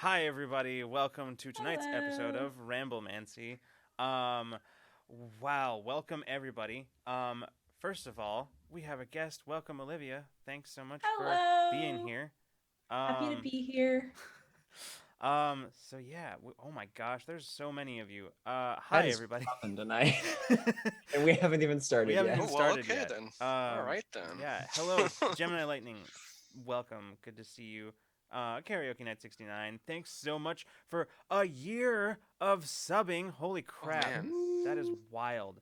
Hi, everybody. Welcome to tonight's episode Hello. of Ramblemancy. Um, wow, welcome everybody. First of all, we have a guest. Welcome, Olivia. Thanks so much for being Hello. here. Happy to Um, be here. so yeah. Oh my gosh, there's so many of you. That Hi, is everybody. fun tonight. And we haven't even We started haven't yet. even Oh, well, started okay yet. then. All right then. Yeah. Hello, Gemini Lightning. Welcome. Good to see you. Karaoke Night 69. Thanks so much for a year of subbing. Holy Oh crap. man. That is wild.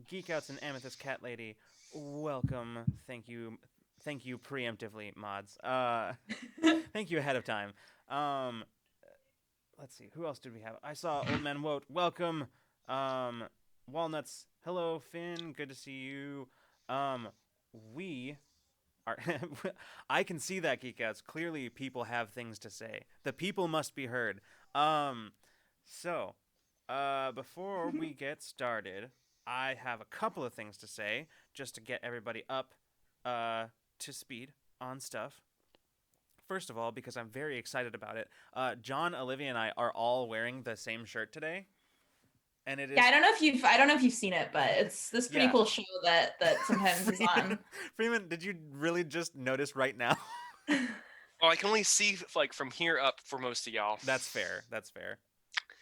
Geek Outs and Amethyst Cat Lady. Welcome. Thank you. Thank you preemptively, mods. Thank you ahead of time. Um, let's see. Who else did we have? I saw Old Man Wote. Welcome. Walnuts. Hello, Finn. Good to see you. We are. I can see that, Geek Outs. Clearly, people have things to say. The people must be heard. So, before we get started, I have a couple of things to say just to get everybody up to speed on stuff. First of all, because I'm very excited about it, John, Olivia, and I are all wearing the same shirt today, and it is. Yeah, I don't know if you've seen it, but it's this pretty Yeah. cool show that sometimes is on. Freeman, did you really just notice right now? Oh, I can only see like from here up for most of y'all. That's fair. That's fair.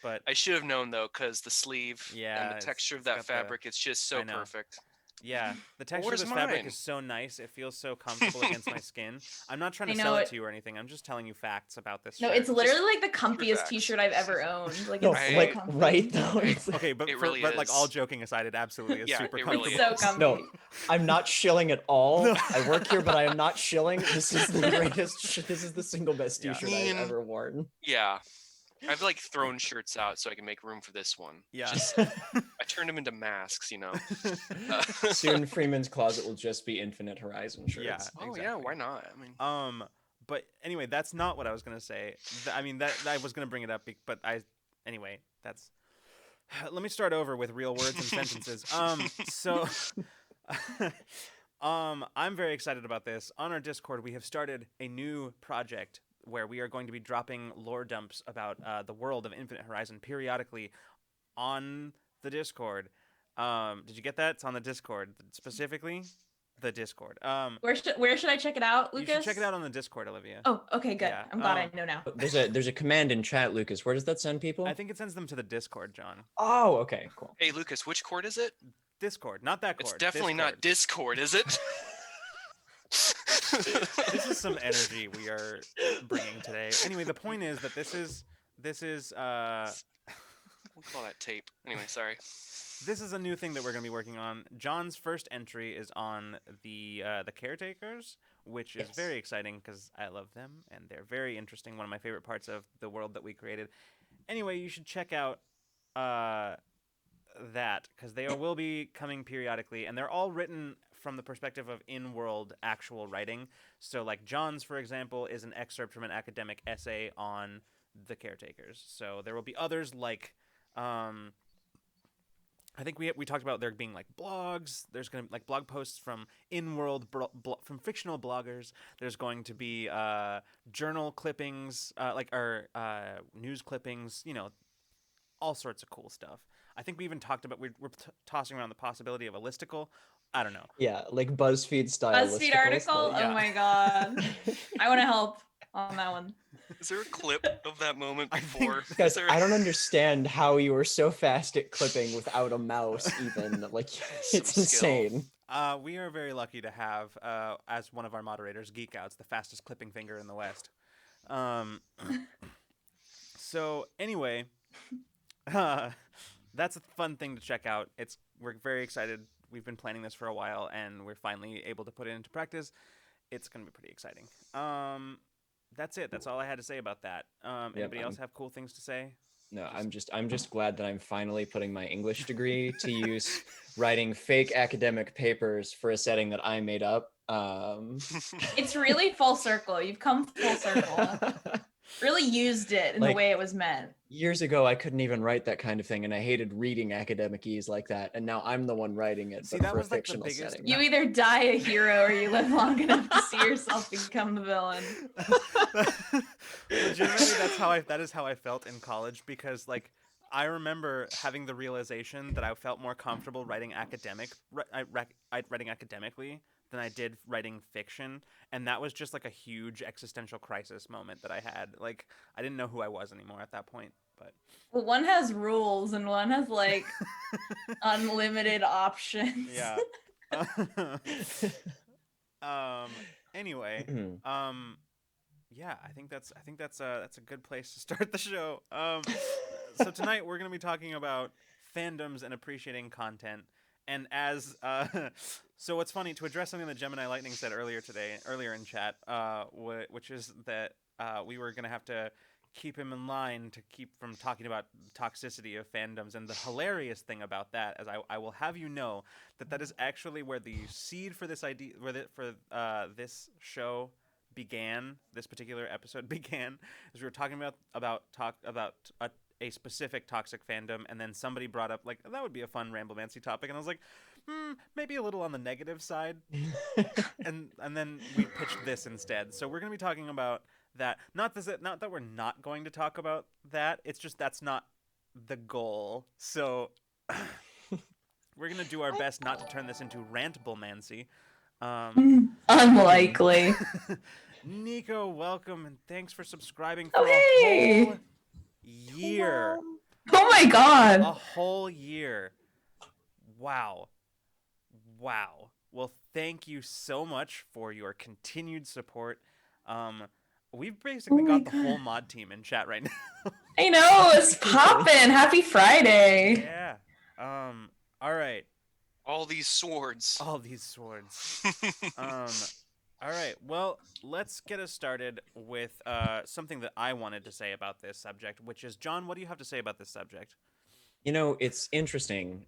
But I should have known though, because the sleeve Yeah, and the it's texture of got that the- fabric, it's just so I know. perfect. yeah, the texture of Where's this fabric mine? is so nice. It feels so comfortable against my skin. I'm not trying I to know sell it it- to you or anything. I'm just telling you facts about this No, shirt. it's literally like the true comfiest facts. T-shirt I've ever owned. Like No, it's so Right. comfy. right though. Hey, It's like- Okay, but It really like all is. joking aside, it absolutely is Yeah, super it really comfortable. It's so comfy. No, I'm not shilling at all. No. I work here, but I am not shilling. This is the greatest. This is the single best Yeah. T-shirt Mean. I've ever worn. Yeah. I've like thrown shirts out so I can make room for this one. Yeah. Just, I turned them into masks, you know. Soon, Freeman's closet will just be Infinite Horizon shirts. Yeah. Oh yeah, Exactly. why not? I mean, But anyway, that's not what I was gonna say. I mean, that I was gonna bring it up, but anyway, that's. Let me start over with real words and sentences. So, I'm very excited about this. On our Discord, we have started a new project where we are going to be dropping lore dumps about the world of Infinite Horizon periodically on the Discord. Did you get that? It's on the Discord specifically. The Discord. Where should I check it out, You Lucas? should check it out on the Discord, Olivia. Oh, okay, good. Yeah, I'm glad I know now. There's a command in chat, Lucas. Where does that send people? I think it sends them to the Discord, John. Oh, okay, cool. hey Lucas, which chord is it? Discord, not that It's chord. definitely not Discord, is it? This is some energy we are bringing today. Anyway, the point is that this is We'll call that tape. Anyway, sorry. this is a new thing that we're going to be working on. John's first entry is on the caretakers, which is Yes. very exciting because I love them and they're very interesting. One of my favorite parts of the world that we created. Anyway, you should check out that because they will be coming periodically, and they're all written from the perspective of in-world actual writing. So, like John's, for example, is an excerpt from an academic essay on the caretakers. So there will be others like. I think we talked about there being like blogs. There's gonna like blog posts from in-world from fictional bloggers. There's going to be journal clippings, news clippings. You know, all sorts of cool stuff. I think we even talked about we're tossing around the possibility of a listicle. I don't know. Yeah, like BuzzFeed style. BuzzFeed listicles, article. but- Yeah. Oh my god, I want to help on that one. Is there a clip of that moment I think- before? Guys, Is there... I don't understand how you were so fast at clipping without a mouse. Even like, it's skill. insane. We are very lucky to have as one of our moderators, Geek Outs, the fastest clipping finger in the West. So anyway, that's a fun thing to check out. We're very excited. We've been planning this for a while, and we're finally able to put it into practice. It's going to be pretty exciting. That's it. That's all I had to say about that. Anybody else have cool things to say? No, I'm just glad that I'm finally putting my English degree to use writing fake academic papers for a setting that I made up. It's really full circle. You've come full circle. Really, used it in the Like, way it was meant. Years ago, I couldn't even write that kind of thing, and I hated reading academic-ese like that. And now I'm the one writing it, See, but that for a was, like, the fictional biggest- setting. You either die a hero or you live long enough to see yourself become the villain. Legitimately, that is how I felt in college, because like I remember having the realization that I felt more comfortable writing writing academically than I did writing fiction, and that was just like a huge existential crisis moment that I had. Like, I didn't know who I was anymore at that point. But Well, one has rules and one has like unlimited options. yeah. Anyway, yeah, I think that's a good place to start the show. So tonight we're gonna be talking about fandoms and appreciating content. And as so what's funny, to address something that Gemini Lightning said earlier in chat, which is that we were gonna have to keep him in line to keep from talking about toxicity of fandoms. And the hilarious thing about that, as I will have you know, that is actually where the seed for this idea, this show began, this particular episode began, as we were talking about a specific toxic fandom, and then somebody brought up, like, that would be a fun Ramblemancy topic, and I was like, maybe a little on the negative side, and then we pitched this instead. So we're going to be talking about that. Not that we're not going to talk about that, it's just that's not the goal. So we're going to do our best not to turn this into Rantlemancy. Unlikely. Nico, welcome, and thanks for subscribing for Okay. a whole year. Oh my god. A whole year. Wow. Well, thank you so much for your continued support. We've basically Oh my got the God. whole mod team in chat right now. I know, it's poppin'. Happy Friday. Yeah. All right. All these swords. All these swords. All right. Well, let's get us started with something that I wanted to say about this subject, which is, John, what do you have to say about this subject? You know, it's interesting,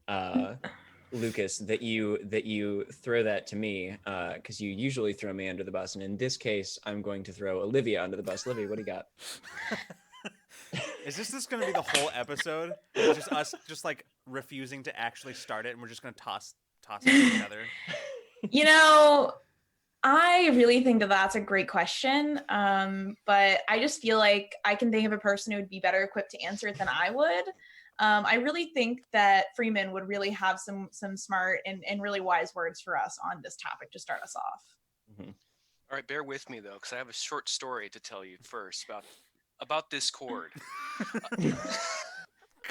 Lucas, that you throw that to me, because you usually throw me under the bus, and in this case, I'm going to throw Olivia under the bus. Olivia, what do you got? Is this going to be the whole episode? It's just us just like refusing to actually start it, and we're just going to toss it to each other? You know, I really think that that's a great question, but I just feel like I can think of a person who would be better equipped to answer it than I would. I really think that Freeman would really have some smart and really wise words for us on this topic to start us off. Mm-hmm. All right, bear with me though, because I have a short story to tell you first about this cord.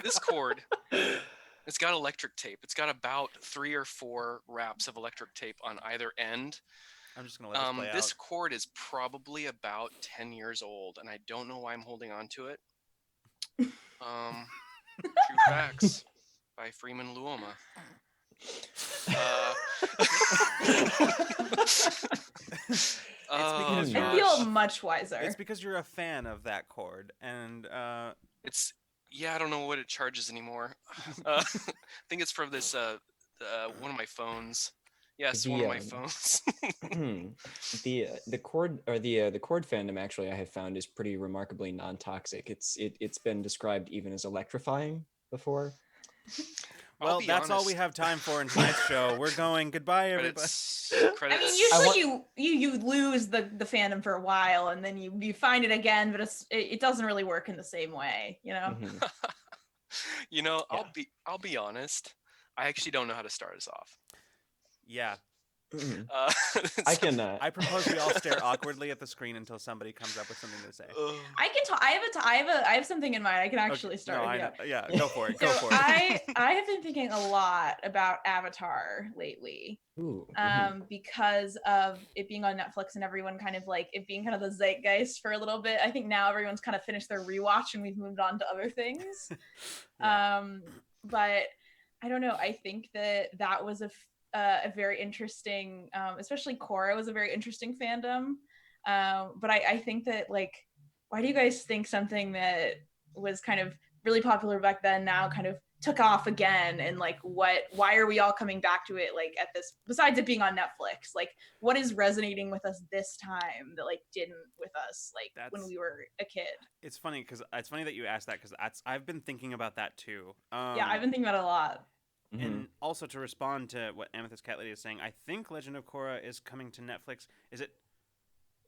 This cord, it's got electric tape. It's got about 3 or 4 wraps of electric tape on either end. I'm just going to let this play This out. cord is probably about 10 years old, and I don't know why I'm holding on to it. True Facts by Freeman Luoma. because I feel much wiser. It's because you're a fan of that chord, and it's, yeah, I don't know what it charges anymore. I think it's from this one of my phones. Yes, one of my phones. The cord, or the cord fandom, actually, I have found is pretty remarkably non-toxic. It's been described even as electrifying before. Well, that's all we have time for in tonight's show. We're going. Goodbye, everybody. I mean, usually you lose the fandom for a while, and then you find it again, but it doesn't really work in the same way, you know. Mm-hmm. You know, Yeah. I'll be honest. I actually don't know how to start us off. Yeah. Mm-hmm. I can. I propose we all stare awkwardly at the screen until somebody comes up with something to say. I can talk. I have something in mind. I can actually start. No, yeah, go for it. Go So for it. I have been thinking a lot about Avatar lately. Ooh, Because of it being on Netflix and everyone kind of like it being kind of the zeitgeist for a little bit. I think now everyone's kind of finished their rewatch and we've moved on to other things. Yeah. But I don't know. I think that was a very interesting, especially Korra was a very interesting fandom. But I think that, like, why do you guys think something that was kind of really popular back then now kind of took off again, and like why are we all coming back to it like at this, besides it being on Netflix, like what is resonating with us this time that like didn't with us like when we were a kid. It's funny that you asked that, because I've been thinking about that too. Yeah, I've been thinking about it a lot. And also, to respond to what Amethyst Cat Lady is saying, I think Legend of Korra is coming to Netflix. Is it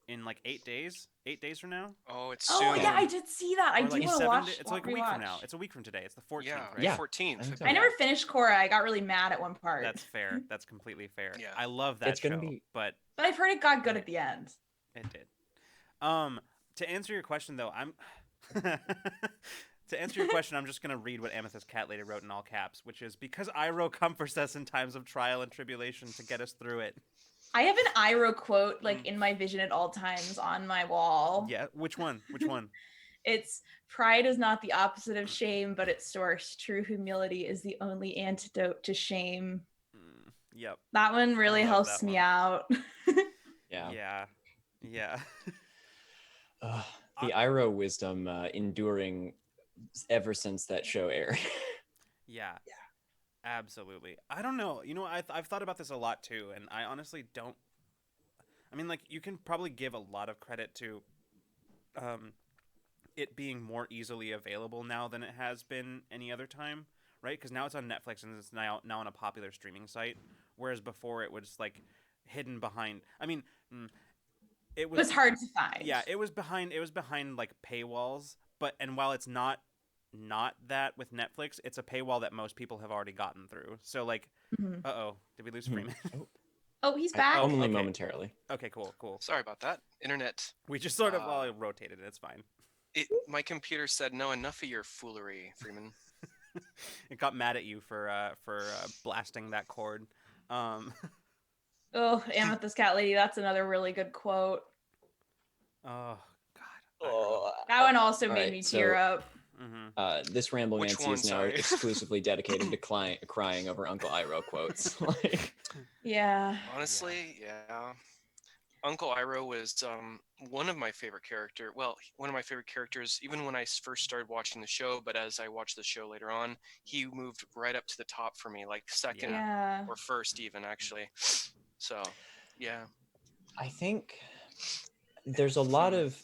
in like 8 days? 8 days from now? Oh, it's soon. Oh yeah, I did see that. I Or do like want to watch. It's like a week from now. It's a week from today. It's the 14th, Yeah, right? Yeah. 14th. I never finished Korra. I got really mad at one part. That's fair. That's completely fair. Yeah. I love that It's gonna show, be- but I've heard it got good at the end. it did. To answer your question though, I'm to answer your question, I'm just gonna read what Amethyst Cat Lady wrote in all caps, which is, because Iroh comforts us in times of trial and tribulation to get us through it. I have an Iroh quote like in my vision at all times on my wall. Yeah, which one? Which one? It's, pride is not the opposite of shame, but its source. True humility is the only antidote to shame. Yep. That one really love helps that me one. out. Yeah. The Iroh wisdom enduring ever since that show aired. Yeah. Absolutely. I don't know. You know, I've thought about this a lot too, and I honestly don't. I mean, like, you can probably give a lot of credit to it being more easily available now than it has been any other time, right? Because now it's on Netflix and it's now on a popular streaming site, whereas before it was like hidden behind. I mean, it was hard to find. Yeah, it was behind like paywalls, and while it's not that with Netflix, it's a paywall that most people have already gotten through. So like, did we lose Freeman? Oh, he's back. Only okay. momentarily. Okay, cool. Sorry about that. Internet. We just sort of rotated. It's fine. My computer said, no, enough of your foolery, Freeman. It got mad at you for blasting that cord. Oh, Amethyst Cat Lady. That's another really good quote. Oh God. That one also made right, me tear up. This Ramblemancy is now Sorry. exclusively dedicated to crying over Uncle Iroh quotes. Like, Yeah. Honestly, yeah. Uncle Iroh was one of my favorite characters. Well, one of my favorite characters, even when I first started watching the show. But as I watched the show later on, he moved right up to the top for me, like second or first, even actually. So, yeah. I think there's a lot of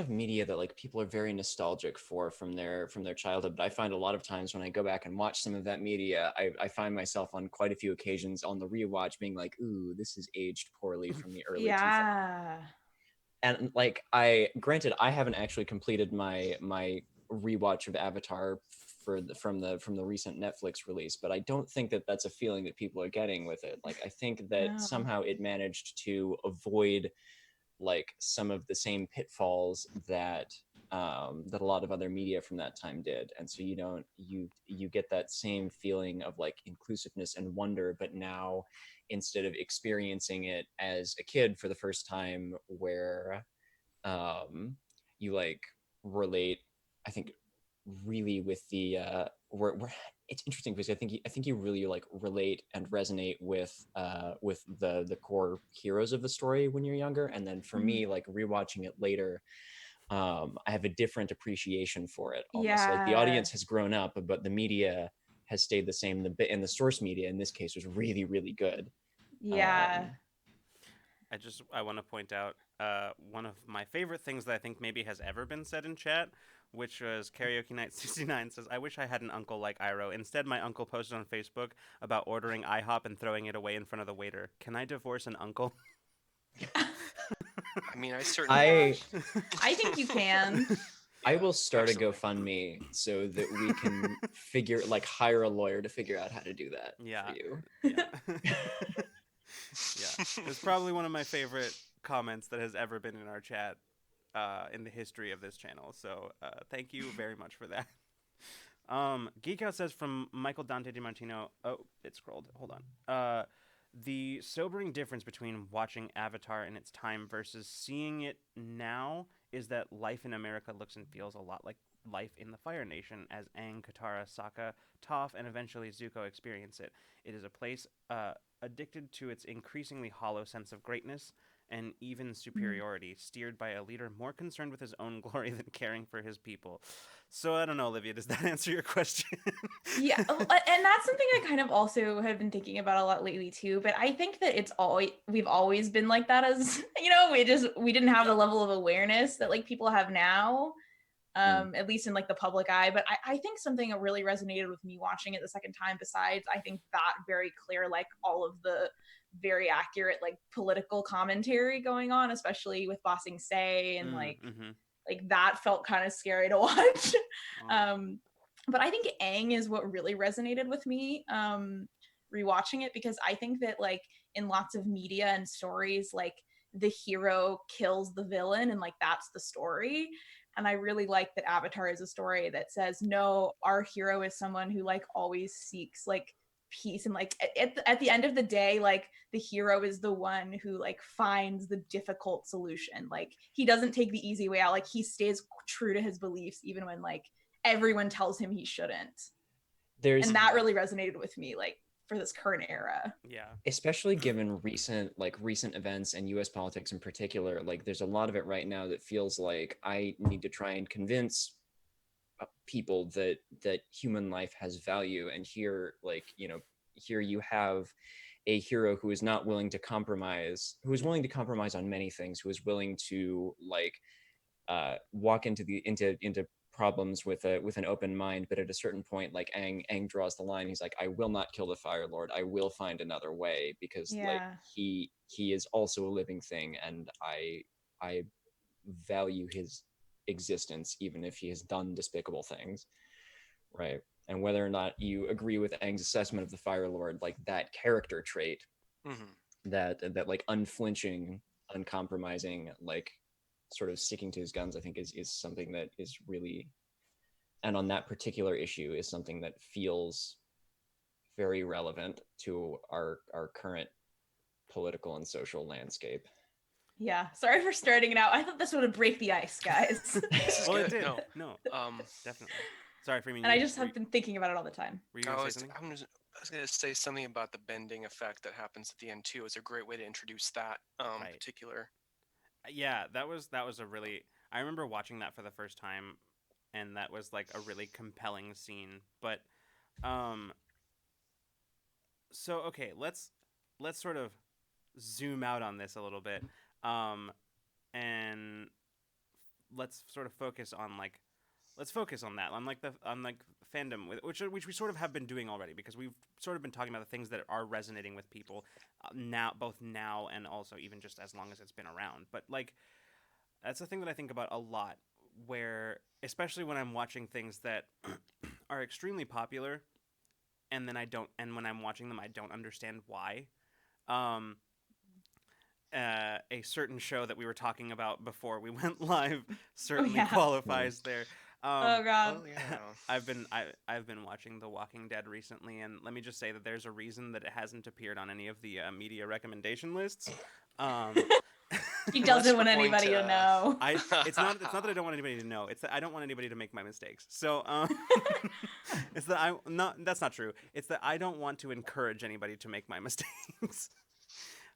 media that like people are very nostalgic for from their childhood, but I find a lot of times when I go back and watch some of that media, I find myself on quite a few occasions on the rewatch being like, ooh, this is aged poorly from the early 2000s. And like, granted I haven't actually completed my rewatch of Avatar from the recent Netflix release, but I don't think that that's a feeling that people are getting with it. Like, I think that somehow it managed to avoid like some of the same pitfalls that that a lot of other media from that time did, and so you get that same feeling of like inclusiveness and wonder, but now instead of experiencing it as a kid for the first time, where you like relate, I think, really with the where it's interesting because I think you really like relate and resonate with the core heroes of the story when you're younger, and then for me, like rewatching it later, I have a different appreciation for it. Almost like the audience has grown up, but the media has stayed the same. And the source media in this case was really, really good. I want to point out one of my favorite things that I think maybe has ever been said in chat, which was Karaoke Night 69 says, I wish I had an uncle like Iroh. Instead, my uncle posted on Facebook about ordering IHOP and throwing it away in front of the waiter. Can I divorce an uncle? I mean, I certainly I think you can. I will start a GoFundMe so that we can hire a lawyer to figure out how to do that for you. Yeah, it's probably one of my favorite comments that has ever been in our chat in the history of this channel. So thank you very much for that. Geek Out says from Michael Dante DiMartino. Oh, it scrolled. Hold on. The sobering difference between watching Avatar in its time versus seeing it now is that life in America looks and feels a lot like life in the Fire Nation, as Aang, Katara, Sokka, Toph, and eventually Zuko experience it. It is a place addicted to its increasingly hollow sense of greatness, and even superiority, steered by a leader more concerned with his own glory than caring for his people. So I don't know, Olivia, does that answer your question? Yeah, and that's something I kind of also have been thinking about a lot lately too. But I think that we've always been like that, as we didn't have the level of awareness that like people have now, at least in like the public eye. But I think something that really resonated with me watching it the second time, besides I think that very clear, like all of the very accurate like political commentary going on, especially with Bossing Say, and like that felt kind of scary to watch. But I think Aang is what really resonated with me rewatching it, because I think that like in lots of media and stories, like the hero kills the villain and like that's the story. And I really like that Avatar is a story that says, no, our hero is someone who like always seeks like peace, and like at the end of the day, like the hero is the one who like finds the difficult solution. Like he doesn't take the easy way out, like he stays true to his beliefs even when like everyone tells him he shouldn't. And that really resonated with me, like for this current era. Yeah. Especially given recent events and US politics in particular, like there's a lot of it right now that feels like I need to try and convince people that human life has value. And here, like, here you have a hero who is not willing to compromise, who is willing to compromise on many things, who is willing to like walk into problems with an open mind. But at a certain point, like Aang draws the line. He's like, I will not kill the Fire Lord. I will find another way, because like he is also a living thing, and I value his existence even if he has done despicable things, right? And whether or not you agree with Aang's assessment of the Fire Lord, like that character trait, that like unflinching, uncompromising, like sort of sticking to his guns, I think is something that is really, and on that particular issue, is something that feels very relevant to our current political and social landscape. Yeah, sorry for starting it out. I thought this would break the ice, guys. Well, it did. No, definitely. Sorry for me. And I just have been thinking about it all the time. Were you gonna say something? I was going to say something about the bending effect that happens at the end too. It's a great way to introduce that particular. Yeah, that was a really. I remember watching that for the first time, and that was like a really compelling scene. But, so okay, let's sort of zoom out on this a little bit, and let's sort of focus on like. Let's focus on that, on like fandom, which we sort of have been doing already, because we've sort of been talking about the things that are resonating with people both now and also even just as long as it's been around. But like, that's the thing that I think about a lot, where especially when I'm watching things that are extremely popular, and when I'm watching them, I don't understand why. A certain show that we were talking about before we went live certainly qualifies there. Oh god. I've been watching The Walking Dead recently, and let me just say that there's a reason that it hasn't appeared on any of the media recommendation lists. He doesn't want anybody to know. It's not that I don't want anybody to know. It's that I don't want anybody to make my mistakes. So it's that that's not true. It's that I don't want to encourage anybody to make my mistakes.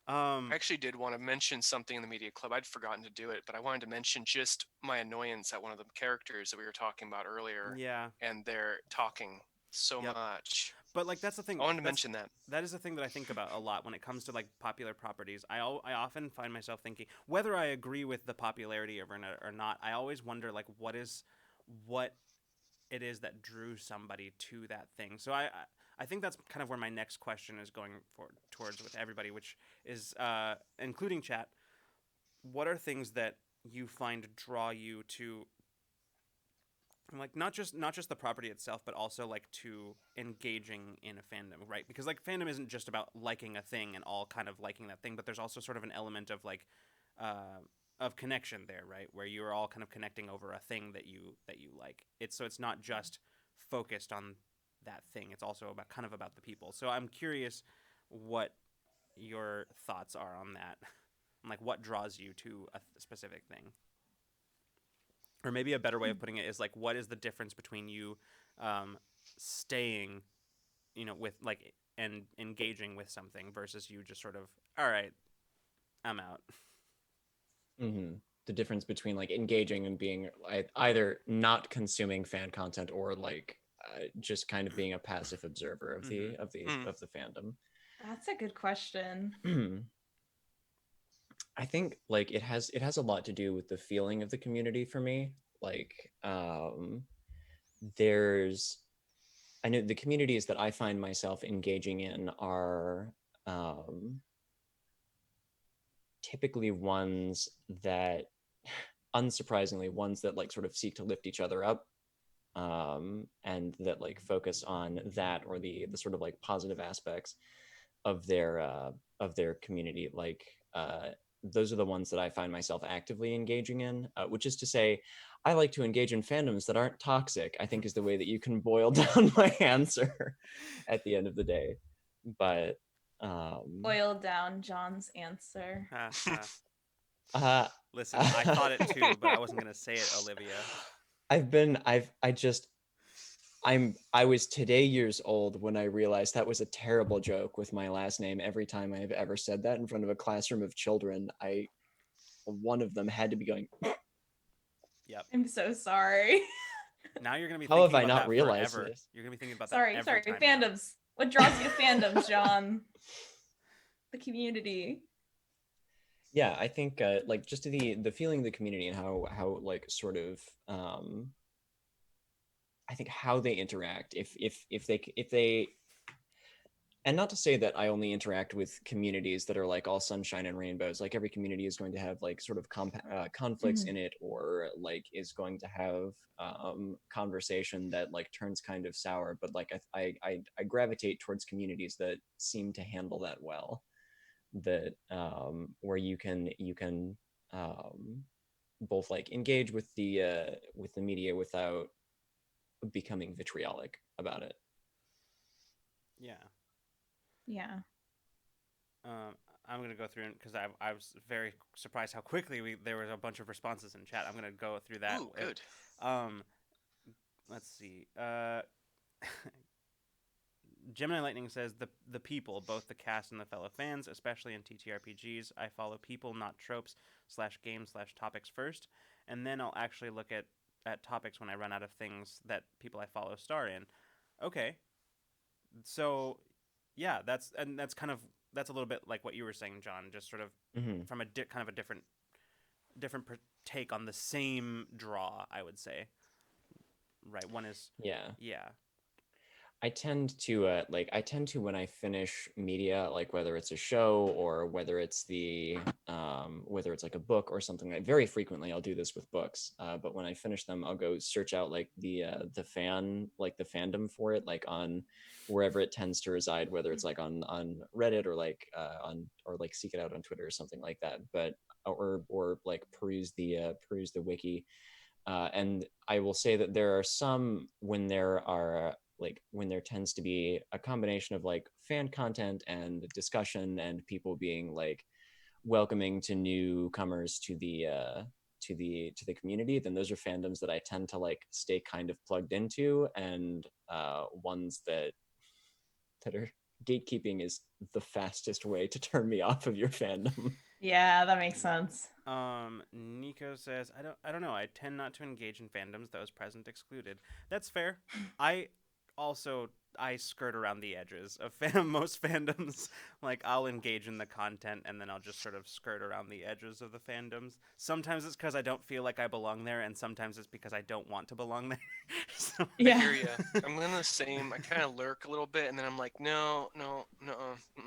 I actually did want to mention something in the media club. I'd forgotten to do it, but I wanted to mention just my annoyance at one of the characters that we were talking about earlier. Yeah. And they're talking so much. But like, that's the thing. I wanted to mention that. That is the thing that I think about a lot when it comes to like popular properties. I often find myself thinking, whether I agree with the popularity or not, I always wonder like what it is that drew somebody to that thing. So I think that's kind of where my next question is going towards with everybody, which is, including chat, what are things that you find draw you to, like, not just the property itself, but also like to engaging in a fandom, right? Because like fandom isn't just about liking a thing and all kind of liking that thing, but there's also sort of an element of like of connection there, right? Where you're all kind of connecting over a thing that you like. It's not just focused on that thing. It's also about the people. So I'm curious what your thoughts are on that. Like, what draws you to a specific thing? Or maybe a better way of putting it is like, what is the difference between you staying, with like and engaging with something versus you just sort of, all right, I'm out. The difference between like engaging and being either not consuming fan content or like just kind of being a passive observer of the fandom. That's a good question. I think like it has a lot to do with the feeling of the community for me. Like there's I know the communities that I find myself engaging in are typically ones that unsurprisingly ones that like sort of seek to lift each other up, and that like focus on that or the sort of like positive aspects of their community. Like those are the ones that I find myself actively engaging in, which is to say, I like to engage in fandoms that aren't toxic, I think is the way that you can boil down my answer at the end of the day. But Boil down John's answer. uh, Listen, I thought it too, but I wasn't gonna say it, Olivia. I was today years old when I realized that was a terrible joke with my last name. Every time I've ever said that in front of a classroom of children, one of them had to be going, Yep. I'm so sorry. Now you're gonna be how have thinking I about not that realized forever. this? You're gonna be thinking about that sorry, every time now. fandoms. What draws you to fandoms, John? The community. Yeah, I think like just the feeling of the community and how like sort of I think how they interact, if they and not to say that I only interact with communities that are like all sunshine and rainbows. Like every community is going to have like sort of conflicts in it, or like is going to have conversation that like turns kind of sour. But like I gravitate towards communities that seem to handle that well. That where you can both like engage with the media without becoming vitriolic about it. Yeah. Yeah. I'm gonna go through because I was very surprised how quickly there was a bunch of responses in chat. I'm gonna go through that. Ooh, good. Let's see. Gemini Lightning says the people, both the cast and the fellow fans, especially in TTRPGs. I follow people, not tropes / games / topics first, and then I'll actually look at topics when I run out of things that people I follow star in. Okay, so yeah, that's a little bit like what you were saying, John. Just sort of from a kind of a different take on the same draw, I would say. Right, one is Yeah. yeah. I tend to when I finish media, like whether it's a show or whether it's whether it's like a book or something. Like very frequently I'll do this with books, but when I finish them, I'll go search out like the fandom for it, like on wherever it tends to reside, whether it's like on Reddit or like or like seek it out on Twitter or something like that. But or like peruse the wiki. And I will say that there are some when there tends to be a combination of like fan content and discussion and people being like welcoming to newcomers to the community, then those are fandoms that I tend to like stay kind of plugged into, and ones that are gatekeeping is the fastest way to turn me off of your fandom. Yeah, that makes sense. Nico says, I don't know. I tend not to engage in fandoms, those present excluded. That's fair. I skirt around the edges of most fandoms. Like I'll engage in the content and then I'll just sort of skirt around the edges of the fandoms. Sometimes it's because I don't feel like I belong there, and sometimes it's because I don't want to belong there. So, I hear ya. I'm in the same. I kind of lurk a little bit, and then I'm like, no, no, no.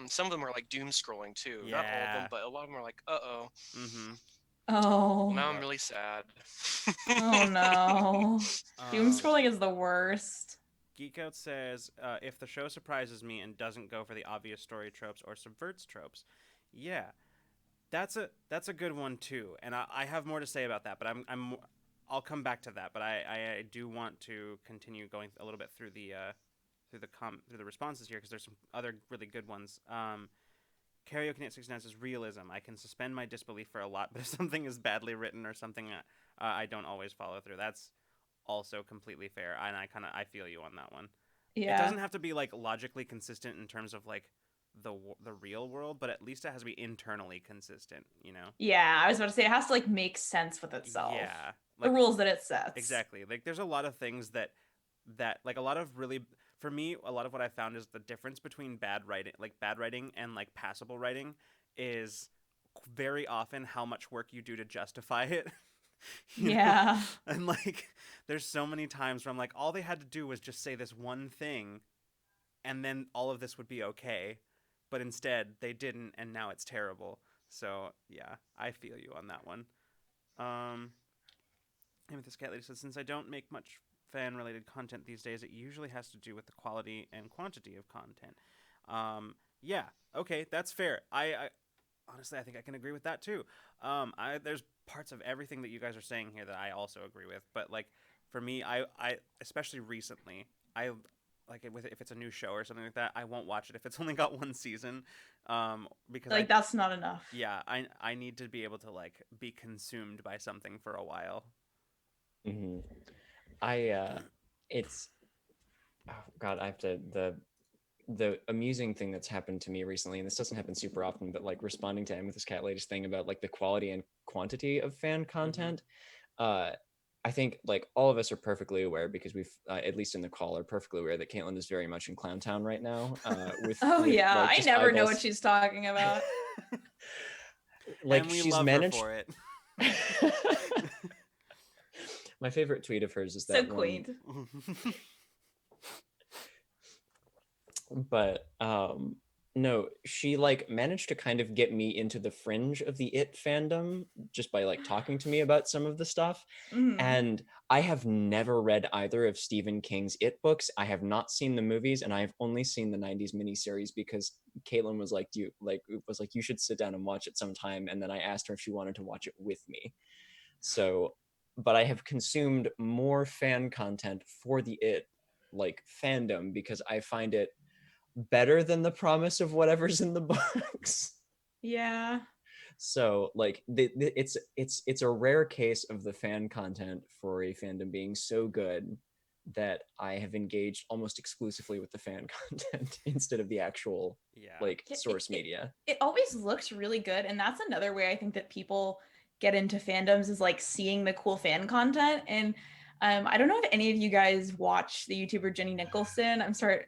Some of them are like doom scrolling too. Not all of them, yeah. but a lot of them are like, uh-oh. Mm-hmm. Oh. Now I'm really sad. Oh no. Doom scrolling is the worst. Geek Out says, if the show surprises me and doesn't go for the obvious story tropes or subverts tropes, yeah, that's a good one too. And I have more to say about that, but I'll come back to that. But I do want to continue going a little bit through the responses here, because there's some other really good ones. Karaoke Net 69 says realism. I can suspend my disbelief for a lot, but if something is badly written or something, I don't always follow through. That's also completely fair, and I feel you on that one. Yeah. It doesn't have to be like logically consistent in terms of like the real world, but at least it has to be internally consistent, Yeah, I was about to say it has to like make sense with itself. Yeah, The like rules that it sets. exactly. Like there's a lot of things that like a lot of really, for me, a lot of what I found is the difference between bad writing and like passable writing is very often how much work you do to justify it. Yeah. And like there's so many times where I'm like, all they had to do was just say this one thing and then all of this would be okay, but instead they didn't, and now it's terrible. So yeah, I feel you on that one. um Amethyst Cat Lady says, since I don't make much fan related content these days, it usually has to do with the quality and quantity of content. Yeah, okay, that's fair. I honestly, I think I can agree with that too. There's parts of everything that you guys are saying here that I also agree with, but like for me, I especially recently, I like it with if it's a new show or something like that, I won't watch it if it's only got one season, because Like that's not enough. yeah, I need to be able to like be consumed by something for a while. Mm-hmm. It's oh god, I have to the amusing thing that's happened to me recently, and this doesn't happen super often, but like responding to Amethyst Cat Lady's thing about like the quality and quantity of fan content, uh, I think like all of us are perfectly aware because we've at least in the call are perfectly aware that Caitlin is very much in Clown Town right now. Oh with yeah, like I just never know eyeballs, what she's talking about. like And we she's love managed. her for it. My favorite tweet of hers is So that one, quaint. but no, she like managed to kind of get me into the fringe of the It fandom just by like talking to me about some of the stuff. Mhm. And I have never read either of Stephen King's It books. I have not seen the movies, and I have only seen the 90s miniseries because Caitlin was like, you should sit down and watch it sometime. And then I asked her if she wanted to watch it with me. So, but I have consumed more fan content for the It like fandom because I find it better than the promise of whatever's in the books. Yeah. So like it's a rare case of the fan content for a fandom being so good that I have engaged almost exclusively with the fan content instead of the actual Yeah. like Yeah, source media. It always looks really good, and that's another way I think that people get into fandoms is like seeing the cool fan content. And I don't know if any of you guys watch the YouTuber Jenny Nicholson. I'm sorry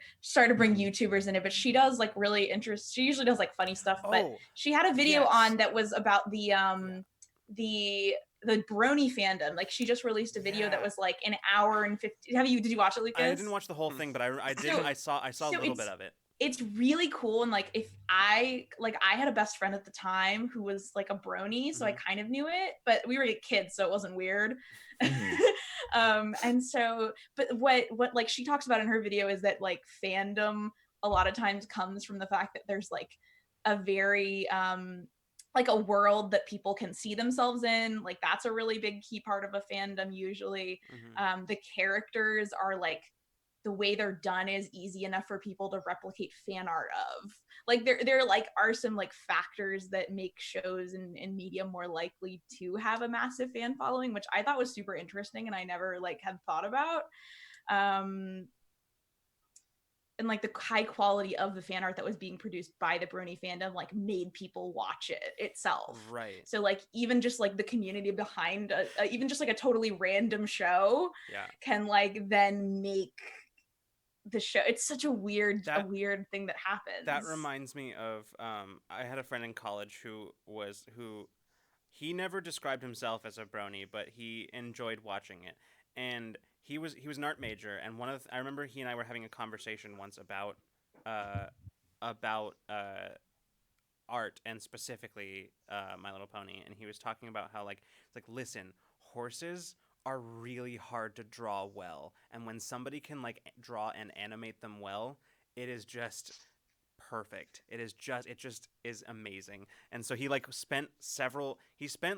to bring YouTubers in it, but she does like really interest. She usually does like funny stuff, but Oh, she had a video yes. on that was about the brony fandom. Like she just released a video that Yeah. was like an hour and 50. Did you watch it, Lucas? I didn't watch the whole thing, but I did. So- I saw a so little bit of it. It's really cool. And like if I had a best friend at the time who was like a brony, so I kind of knew it, but we were kids, so it wasn't weird. And so but what like she talks about in her video is that like fandom a lot of times comes from the fact that there's like a very like a world that people can see themselves in. Like that's a really big key part of a fandom usually. The characters are like the way they're done is easy enough for people to replicate fan art of. Like there like are some like factors that make shows and media more likely to have a massive fan following, which I thought was super interesting and I never like had thought about. And like the high quality of the fan art that was being produced by the brony fandom like made people watch it itself. Right. So like even just like the community behind even just like a totally random show can like then make the show. It's such a weird thing that happens. That reminds me of I had a friend in college who he never described himself as a brony, but he enjoyed watching it. And he was an art major, and I remember he and I were having a conversation once about art, and specifically My Little Pony, and he was talking about how like it's like, listen, horses are really hard to draw well, and when somebody can like draw and animate them well, it is just perfect. It just is amazing. And so he like spent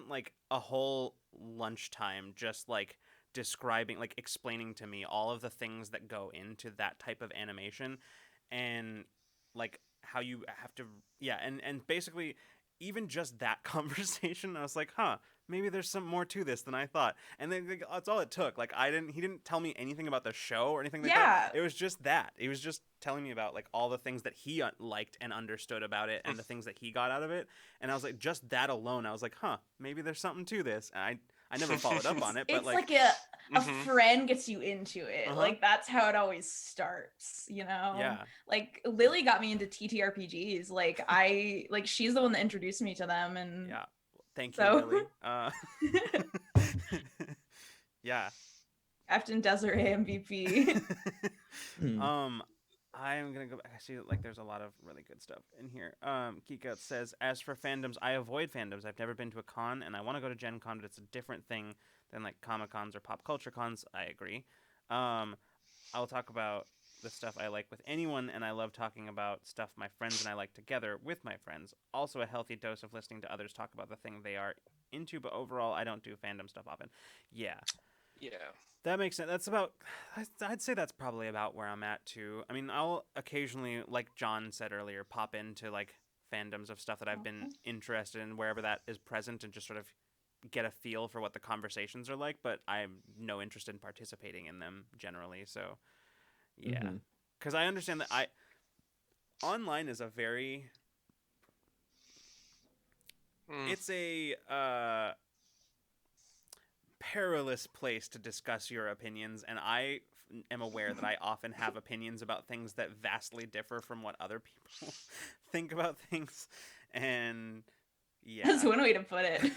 like a whole lunchtime just like describing, like explaining to me all of the things that go into that type of animation, and like how you have to, yeah, and basically even just that conversation, I was like, huh, maybe there's some more to this than I thought. And then like, that's all it took. Like he didn't tell me anything about the show or anything like that. It was just that. He was just telling me about like all the things that he liked and understood about it and the things that he got out of it. And I was like, just that alone, I was like, huh, maybe there's something to this. And I never followed up on it, but It's like a friend gets you into it. Uh-huh. Like that's how it always starts, you know? Yeah. Like Lily got me into TTRPGs. Like she's the one that introduced me to them, and Yeah. Thank you, so Lily. Yeah. Captain Desiree MVP. I'm gonna go back. I see like there's a lot of really good stuff in here. Geekout says, as for fandoms, I avoid fandoms. I've never been to a con, and I want to go to Gen Con, but it's a different thing than like Comic Cons or pop culture cons. I agree. I'll talk about the stuff I like with anyone, and I love talking about stuff my friends and I like together with my friends. Also, a healthy dose of listening to others talk about the thing they are into, but overall, I don't do fandom stuff often. Yeah. Yeah. That makes sense. I'd say that's probably about where I'm at too. I mean, I'll occasionally, like John said earlier, pop into like fandoms of stuff that I've been interested in wherever that is present and just sort of get a feel for what the conversations are like, but I'm no interest in participating in them generally. So, yeah. Because I understand that online is a very... It's a... perilous place to discuss your opinions, and I am aware that I often have opinions about things that vastly differ from what other people think about things, and yeah. That's one way to put it.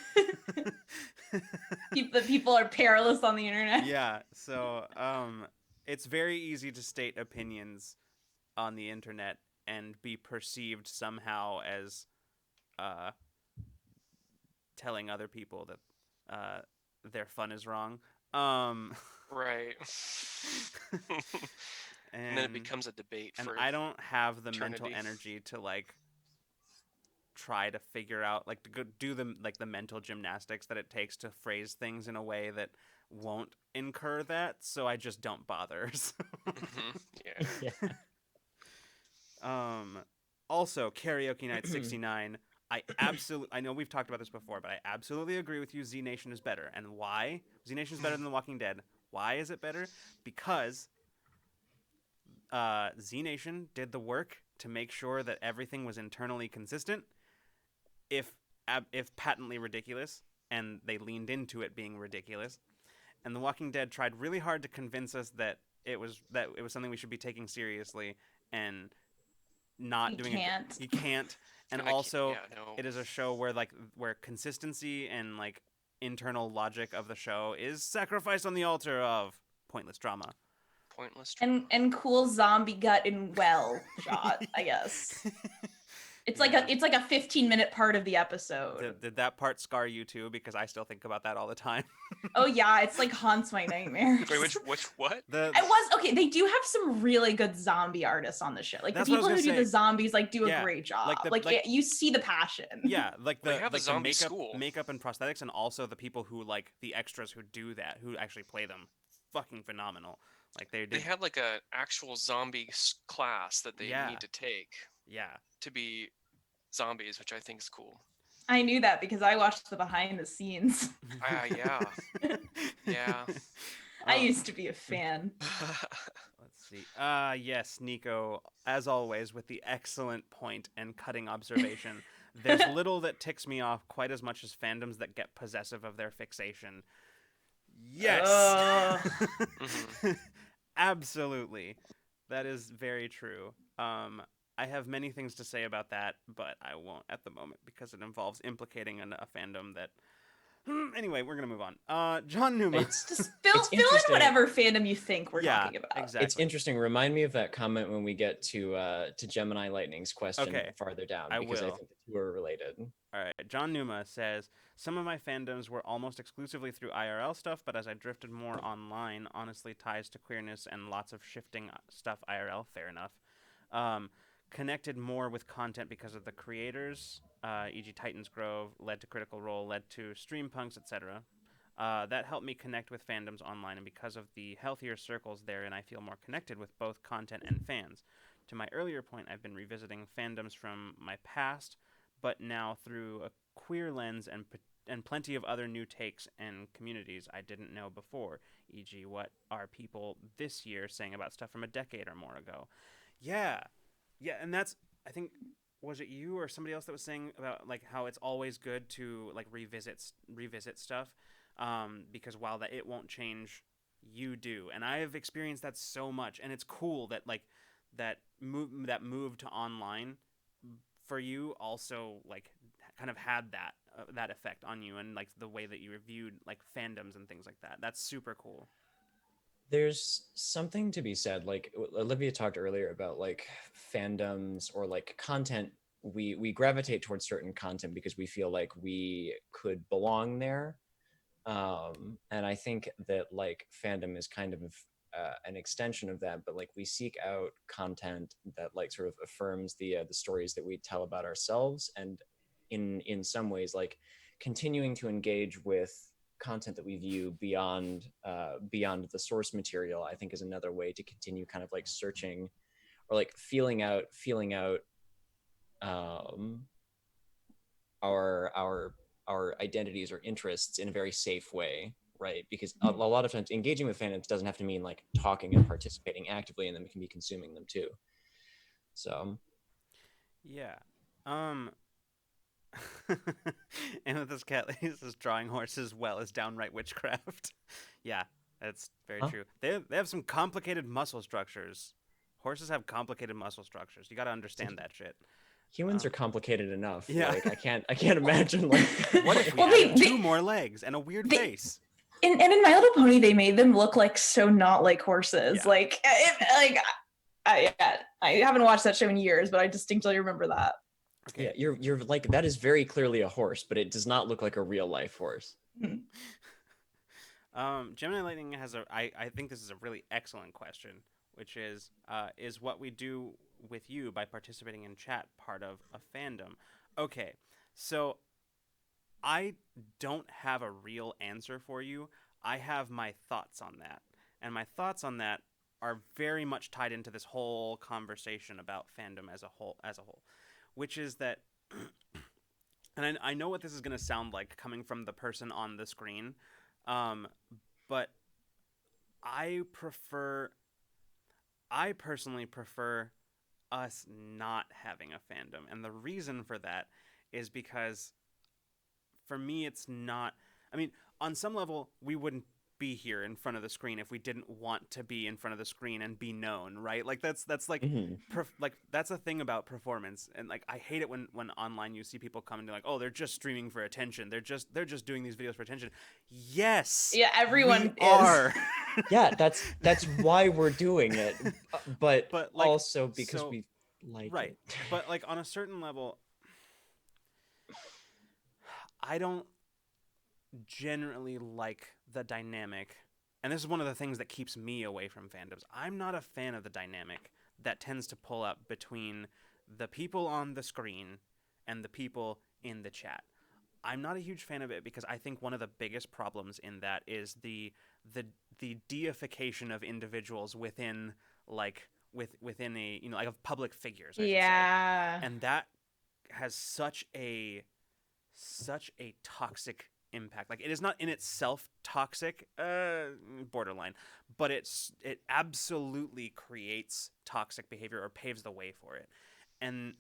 The people are perilous on the internet. Yeah, so it's very easy to state opinions on the internet and be perceived somehow as telling other people that their fun is wrong. Right. And then it becomes a debate. And for I don't have the eternity. mental energy to like try to figure out, like, to go do the mental gymnastics that it takes to phrase things in a way that won't incur that. So I just don't bother. Yeah. Also, Karaoke Night 69. I know we've talked about this before, but I absolutely agree with you. Z Nation is better. And why? Z Nation is better than The Walking Dead. Why is it better? Because Z Nation did the work to make sure that everything was internally consistent, if patently ridiculous, and they leaned into it being ridiculous. And The Walking Dead tried really hard to convince us that it was something we should be taking seriously, and not doing it. You can't. And also, it is a show where consistency and like internal logic of the show is sacrificed on the altar of pointless drama. And cool zombie gut and well shot, I guess. It's like a 15-minute part of the episode. Did that part scar you too? Because I still think about that all the time. Oh yeah, it's like haunts my nightmares. Wait, which what? Okay. They do have some really good zombie artists on the show. Like the people who do the zombies do a great job. You see the passion. Yeah, like they have a zombie makeup and prosthetics, and also the people who like the extras who do that, who actually play them, fucking phenomenal. Like they have like a actual zombie class that they need to take. Yeah. To be zombies, which I think is cool. I knew that because I watched the behind the scenes. Yeah. Yeah. I used to be a fan. Let's see. Yes, Nico, as always, with the excellent point and cutting observation. There's little that ticks me off quite as much as fandoms that get possessive of their fixation. Yes! Absolutely. That is very true. I have many things to say about that, but I won't at the moment because it involves implicating a fandom that... Anyway, we're going to move on. John Numa. Just fill in whatever fandom you think we're talking about. Exactly. It's interesting. Remind me of that comment when we get to Gemini Lightning's question farther down, because I think the two are related. All right. John Numa says, some of my fandoms were almost exclusively through IRL stuff, but as I drifted more online, honestly ties to queerness and lots of shifting stuff IRL. Fair enough. Connected more with content because of the creators, e.g. Titans Grove, led to Critical Role, led to Stream Punks, etc. That helped me connect with fandoms online, and because of the healthier circles therein, I feel more connected with both content and fans. To my earlier point, I've been revisiting fandoms from my past, but now through a queer lens and plenty of other new takes and communities I didn't know before, e.g., what are people this year saying about stuff from a decade or more ago. Yeah, yeah, and that's, I think, was it you or somebody else that was saying about like how it's always good to like revisit stuff, because while that it won't change, you do, and I have experienced that so much, and it's cool that like that move to online for you also like kind of had that effect on you, and like the way that you reviewed like fandoms and things like that. That's super cool. There's something to be said, like Olivia talked earlier about like fandoms or like content. We gravitate towards certain content because we feel like we could belong there. And I think that like fandom is kind of an extension of that, but like we seek out content that like sort of affirms the stories that we tell about ourselves, and in some ways like continuing to engage with content that we view beyond the source material, I think is another way to continue kind of like searching or like feeling out um our identities or interests in a very safe way, right? Because a lot of times engaging with fandoms doesn't have to mean like talking and participating actively in them. It can be consuming them too. So Yeah. Um and with this cat lady says drawing horses well is downright witchcraft. Yeah, that's very huh? true. They have some complicated muscle structures. Horses have complicated muscle structures. You got to understand that shit. Humans are complicated enough. Yeah. Like I can't imagine like What if we Well, added two more legs and a weird they- face? and in My Little Pony, they made them look like so not like horses. Yeah. Like, I haven't watched that show in years, but I distinctly remember that. Okay. Yeah, you're like that is very clearly a horse, but it does not look like a real life horse. Gemini Lightning has I think this is a really excellent question, which is what we do with you by participating in chat part of a fandom? Okay, so I don't have a real answer for you. I have my thoughts on that. And my thoughts on that are very much tied into this whole conversation about fandom as a whole, which is that and I know what this is going to sound like coming from the person on the screen, um, but I prefer, I personally prefer us not having a fandom. And the reason for that is because for me, it's not, I mean, on some level, we wouldn't be here in front of the screen if we didn't want to be in front of the screen and be known, right? Like that's like like that's a thing about performance, and like I hate it when online you see people come and be like, oh, they're just streaming for attention, they're just doing these videos for attention. Yes, Yeah, everyone we is. are. Yeah, that's why we're doing it, but like, also because so, we like right, it. but like on a certain level, I don't generally like the dynamic, and this is one of the things that keeps me away from fandoms. I'm not a fan of the dynamic that tends to pull up between the people on the screen and the people in the chat. I'm not a huge fan of it because I think one of the biggest problems in that is the the deification of individuals within like within a, you know, like of public figures, I should say. Yeah. And that has such a toxic impact. Like, it is not in itself toxic, borderline, but it absolutely creates toxic behavior or paves the way for it. And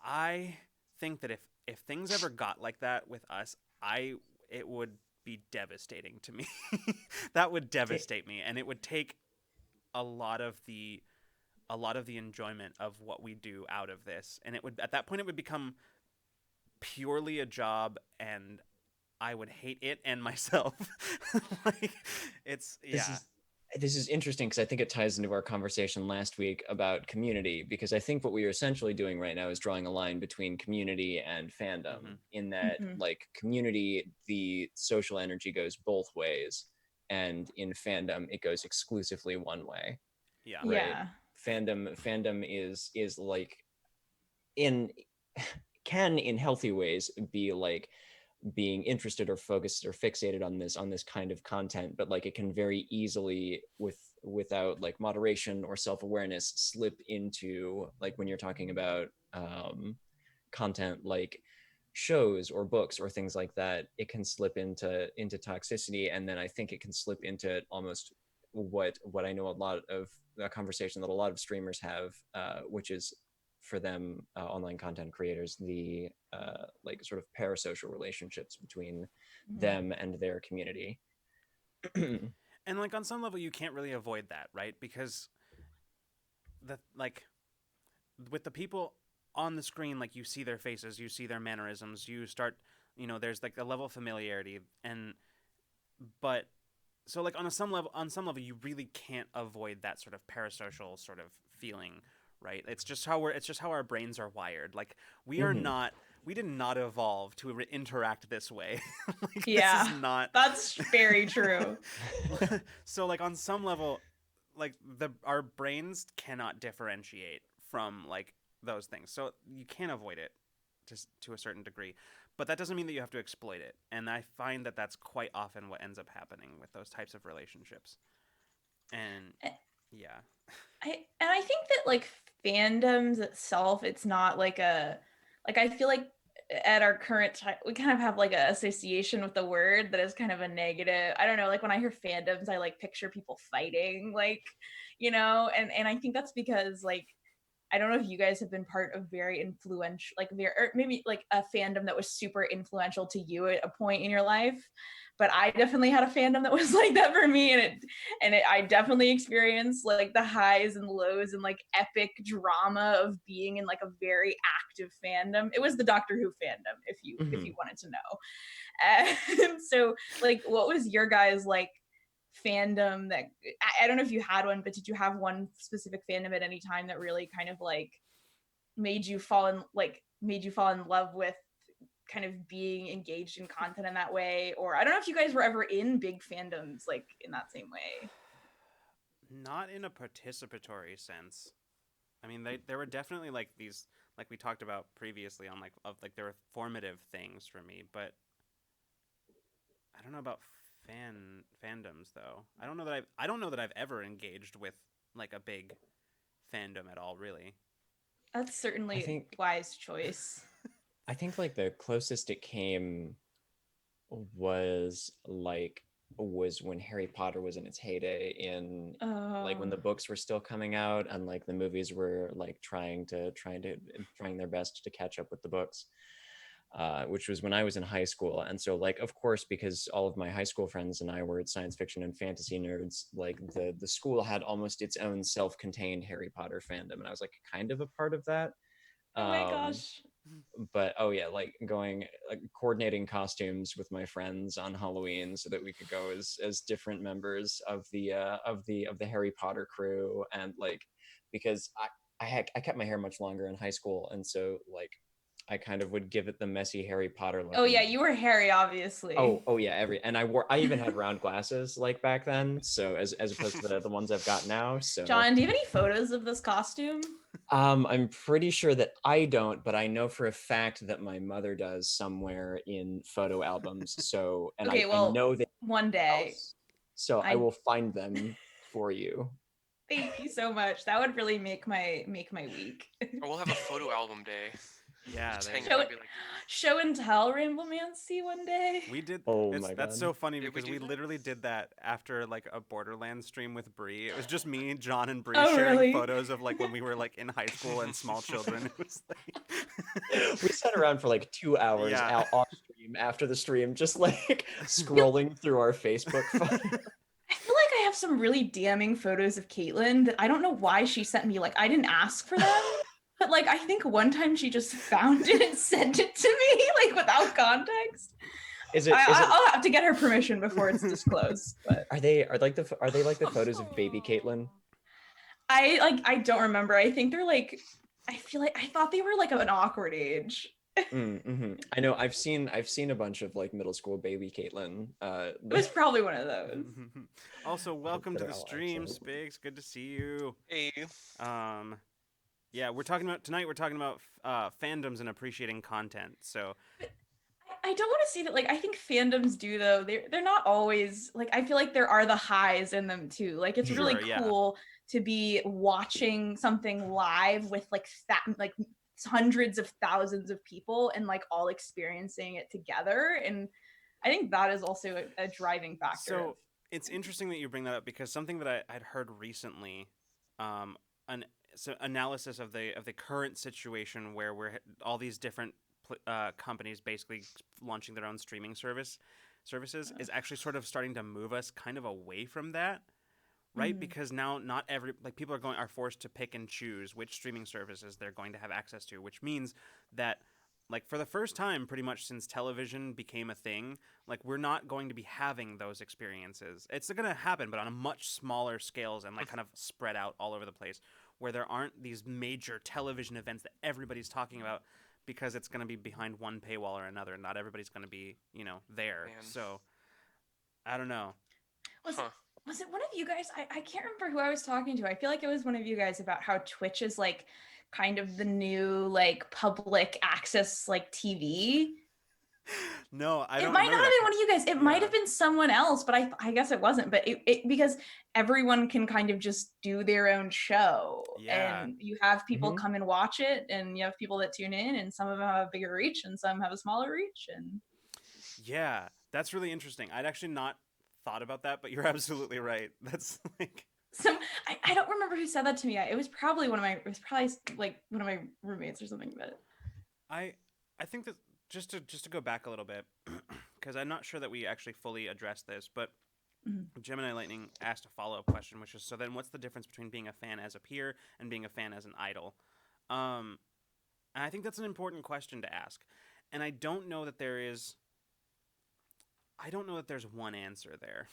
I think that if things ever got like that with us, it would be devastating to me. That would devastate me, and it would take a lot of the enjoyment of what we do out of this, and it would, at that point, it would become purely a job, and I would hate it and myself. Like, it's, yeah. This is interesting because I think it ties into our conversation last week about community, because I think what we are essentially doing right now is drawing a line between community and fandom, in that like community, the social energy goes both ways, and in fandom it goes exclusively one way. Yeah. Right. Yeah. Fandom is like in can in healthy ways be like being interested or focused or fixated on this kind of content, but like it can very easily without like moderation or self-awareness slip into like when you're talking about content like shows or books or things like that, it can slip into toxicity, and then I think it can slip into almost what I know a lot of a conversation that a lot of streamers have, which is for them, online content creators, the like sort of parasocial relationships between them and their community. And like on some level, you can't really avoid that, right? Because like with the people on the screen, like you see their faces, you see their mannerisms, you start, there's like a level of familiarity, and but so like on some level, you really can't avoid that sort of parasocial sort of feeling, right? It's just how our brains are wired. Like we are not. We did not evolve to interact this way. Like, Yeah, this is not. that's very true. So like on some level, like our brains cannot differentiate from like those things. So you can't avoid it just to a certain degree. But that doesn't mean that you have to exploit it. And I find that that's quite often what ends up happening with those types of relationships. And yeah. I think that like fandoms itself, it's not like I feel like at our current time we kind of have like a association with the word that is kind of a negative. I don't know, like when I hear fandoms, I like picture people fighting, like, and I think that's because like I don't know if you guys have been part of very influential, like or maybe like a fandom that was super influential to you at a point in your life. But I definitely had a fandom that was like that for me, and I definitely experienced like the highs and lows and like epic drama of being in like a very active fandom. It was the Doctor Who fandom, if you wanted to know. And so, like, what was your guys' like fandom that I don't know if you had one, but did you have one specific fandom at any time that really kind of like made you fall in love with kind of being engaged in content in that way? Or I don't know if you guys were ever in big fandoms like in that same way. Not in a participatory sense. I mean, there were definitely like these, like we talked about previously on there were formative things for me, but I don't know about fandoms though. I don't know that I've ever engaged with like a big fandom at all, really. That's certainly a wise choice. I think like the closest it came was when Harry Potter was in its heyday, in like when the books were still coming out and like the movies were like trying their best to catch up with the books, which was when I was in high school. And so like, of course, because all of my high school friends and I were science fiction and fantasy nerds, like the school had almost its own self-contained Harry Potter fandom, and I was like kind of a part of that. Oh my gosh. But oh yeah, like going like coordinating costumes with my friends on Halloween so that we could go as different members of the Harry Potter crew. And like, because I kept my hair much longer in high school, and so like I kind of would give it the messy Harry Potter look. Oh yeah, you were Harry, obviously. Oh yeah, and I even had round glasses like back then, so as opposed to the ones I've got now. So John, do you have any photos of this costume? I'm pretty sure that I don't, but I know for a fact that my mother does somewhere in photo albums. So, and okay, I know that one day. So I will find them for you. Thank you so much. That would really make my week. Or we'll have a photo album day. Yeah, show and tell Ramblemancy one day. We did. Oh my god, that's so funny because we literally did that after like a Borderlands stream with Bree. It was just me, John, and Bree sharing photos of like when we were like in high school and small children. It was like we sat around for like 2 hours out off stream after the stream, just like scrolling through our Facebook photos. I feel like I have some really damning photos of Caitlin that I don't know why she sent me. Like I didn't ask for them. But like, I think one time she just found it and sent it to me, like without context. I'll have to get her permission before it's disclosed. But are they like the photos of baby Caitlin? I don't remember. I think they're like, I thought they were like of an awkward age. Mm-hmm. I know. I've seen a bunch of like middle school baby Caitlin. It was probably one of those. Also, welcome to the stream, Spigs. Good to see you. Hey. Yeah, we're talking about fandoms and appreciating content. So I don't want to say that like I think fandoms do though. They're not always like, I feel like there are the highs in them too. Like it's really cool to be watching something live with like hundreds of thousands of people and like all experiencing it together. And I think that is also a driving factor. So it's interesting that you bring that up, because something that I'd heard recently, um, an analysis of the current situation where we're all these different companies basically launching their own streaming services is actually sort of starting to move us kind of away from that, right? Because now not every people are forced to pick and choose which streaming services they're going to have access to, which means that for the first time pretty much since television became a thing, we're not going to be having those experiences. It's going to happen, but on a much smaller scales and kind of spread out all over the place, where there aren't these major television events that everybody's talking about, because it's going to be behind one paywall or another, and not everybody's going to be there. Man. So I don't know. Was it one of you guys? I can't remember who I was talking to. I feel like it was one of you guys about how Twitch is kind of the new public access TV. No, I don't. It might not have been one of you guys. It might have been someone else, but I guess it wasn't. But it because everyone can kind of just do their own show, and you have people come and watch it, and you have people that tune in, and some of them have a bigger reach, and some have a smaller reach, and yeah, that's really interesting. I'd actually not thought about that, but you're absolutely right. That's so I don't remember who said that to me. It was probably one of my roommates or something. But I think that just to go back a little bit, because I'm not sure that we actually fully addressed this, but Gemini Lightning asked a follow-up question, which is, so then what's the difference between being a fan as a peer and being a fan as an idol? And I think that's an important question to ask, and I don't know that there's one answer there.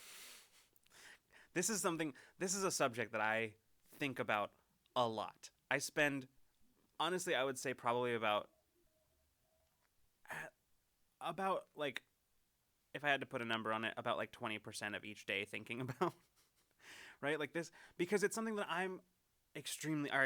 This is a subject that I think about a lot. I spend, honestly, I would say probably about if I had to put a number on it, about 20% of each day thinking about, right? This, because it's something that I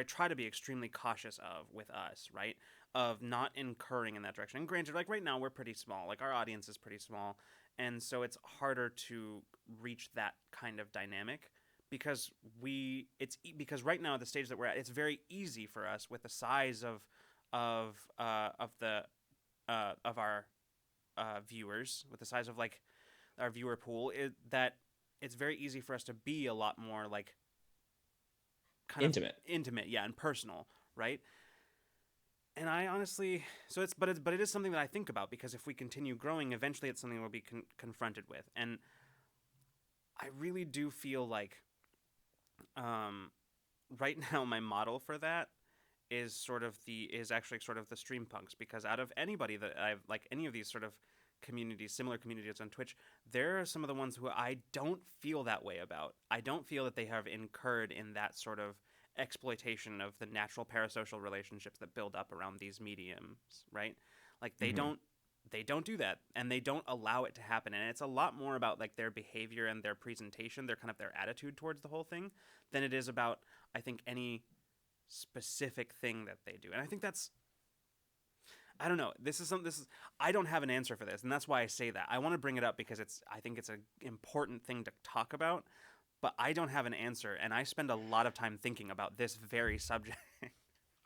try to be extremely cautious of with us, right? Of not incurring in that direction. And granted, right now we're pretty small, our audience is pretty small, and so it's harder to reach that kind of dynamic, because right now at the stage that we're at, it's very easy for us with the size of our viewers, with the size of our viewer pool, that it's very easy for us to be a lot more kind intimate, yeah, and personal, right? And I honestly, but it is something that I think about, because if we continue growing, eventually it's something we'll be confronted with. And I really do feel right now my model for that is actually the stream punks, because out of anybody that I've any of these sort of communities, similar communities on Twitch, there are some of the ones who I don't feel that way about. I don't feel that they have incurred in that sort of exploitation of the natural parasocial relationships that build up around these mediums, right? They don't do that, and they don't allow it to happen. And it's a lot more about their behavior and their presentation, their attitude towards the whole thing, than it is about, I think, any specific thing that they do. And I think that's, I don't know, I don't have an answer for this, and that's why I say that. I want to bring it up because I think it's an important thing to talk about, but I don't have an answer, and I spend a lot of time thinking about this very subject.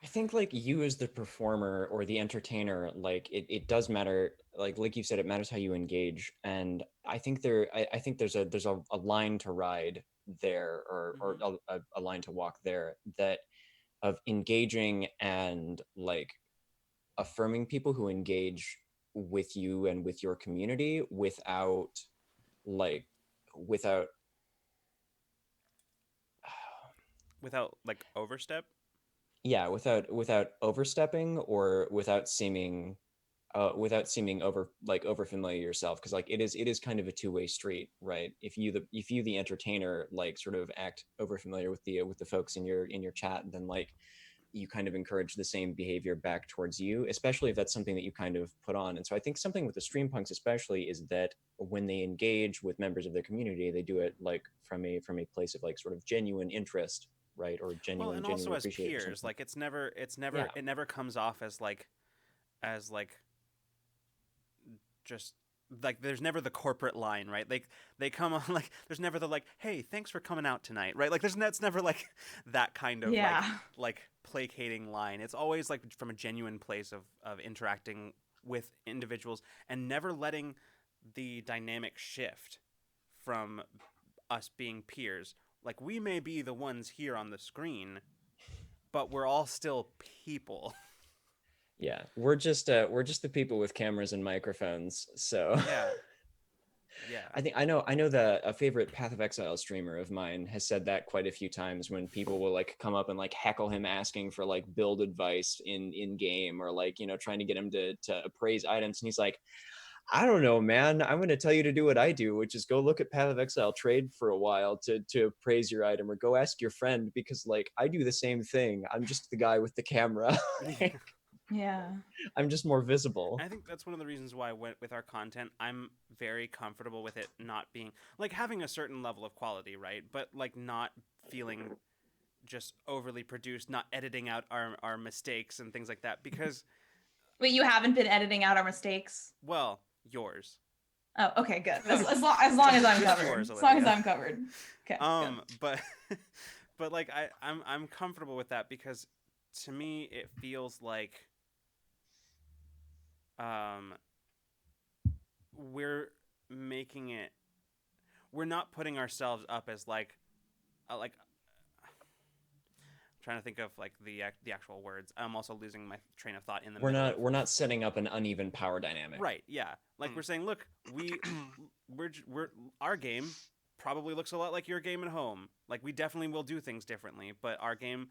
I think you as the performer or the entertainer, it does matter. Like you said, it matters how you engage. And I think there's a line to ride there, or a line to walk there, that of engaging and affirming people who engage with you and with your community without without Overstep. Yeah, without overstepping, or without seeming over familiar yourself, because it is kind of a two-way street, right? If you the entertainer sort of act over familiar with the folks in your chat, then you kind of encourage the same behavior back towards you, especially if that's something that you kind of put on. And so I think something with the stream punks especially is that when they engage with members of their community, they do it from a place of sort of genuine interest, right? Or genuine, and also as appreciation. peers, it never comes off as just like there's never the corporate line, right? Like they come on like there's never the like, hey, thanks for coming out tonight, right? Like that's never like that kind of Yeah. like placating line. It's always like from a genuine place of interacting with individuals and never letting the dynamic shift from us being peers. Like we may be the ones here on the screen, but we're all still people. Yeah, we're just the people with cameras and microphones. So Yeah. Yeah. I know that a favorite Path of Exile streamer of mine has said that quite a few times when people will like come up and like heckle him asking for like build advice in game, or like, you know, trying to get him to appraise items, and he's like, I don't know, man. I'm going to tell you to do what I do, which is go look at Path of Exile, trade for a while to appraise your item, or go ask your friend, because like I do the same thing. I'm just the guy with the camera. Yeah. I'm just more visible. I think that's one of the reasons why with our content, I'm very comfortable with it not being like having a certain level of quality, right? But like not feeling just overly produced, not editing out our mistakes and things like that, because Wait, you haven't been editing out our mistakes? well, yours. Oh, okay, good. As long as I'm Just covered. yours, As long as Olivia. I'm covered. Okay. Good. But but like I'm comfortable with that because to me it feels like we're making it, we're not putting ourselves up as like I'm trying to think of like the actual words. I'm also losing my train of thought in the middle. We're not setting up an uneven power dynamic. Right, yeah. Like we're saying, look, we're our game probably looks a lot like your game at home. Like we definitely will do things differently, but our game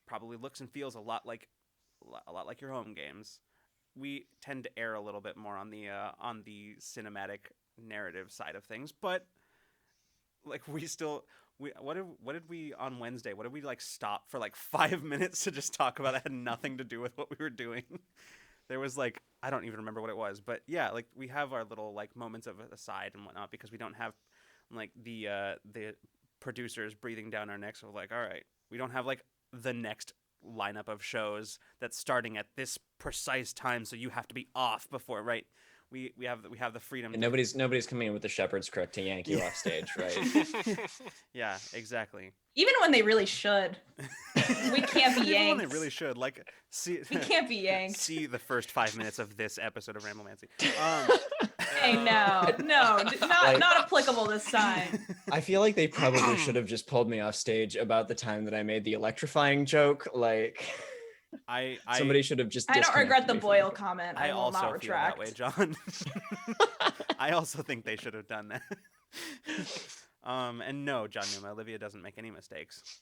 probably looks and feels a lot like your home games. We tend to err a little bit more on the cinematic narrative side of things, but like what did we on Wednesday? What did we like stop for like 5 minutes to just talk about? It had nothing to do with what we were doing. There was like I don't even remember what it was, but yeah, like we have our little like moments of aside and whatnot because we don't have like the producers breathing down our necks of like, all right, we don't have like the next lineup of shows that's starting at this precise time, so you have to be off before, right? We have the freedom. And nobody's coming in with the shepherd's crook to yank you off stage, right? Yeah, exactly. Even when they really should. We can't be Even yanked. when they really should. Like, see, We can't be yanked. see the first 5 minutes of this episode of Ramblemancy. Hey, no, not applicable this time. I feel like they probably should have just pulled me off stage about the time that I made the electrifying joke. Like, somebody should have just. I don't regret the disconnected me from Boyle the- comment. I I will also not feel that retract. way, John. I also think they should have done that. And no, John Numa, Olivia doesn't make any mistakes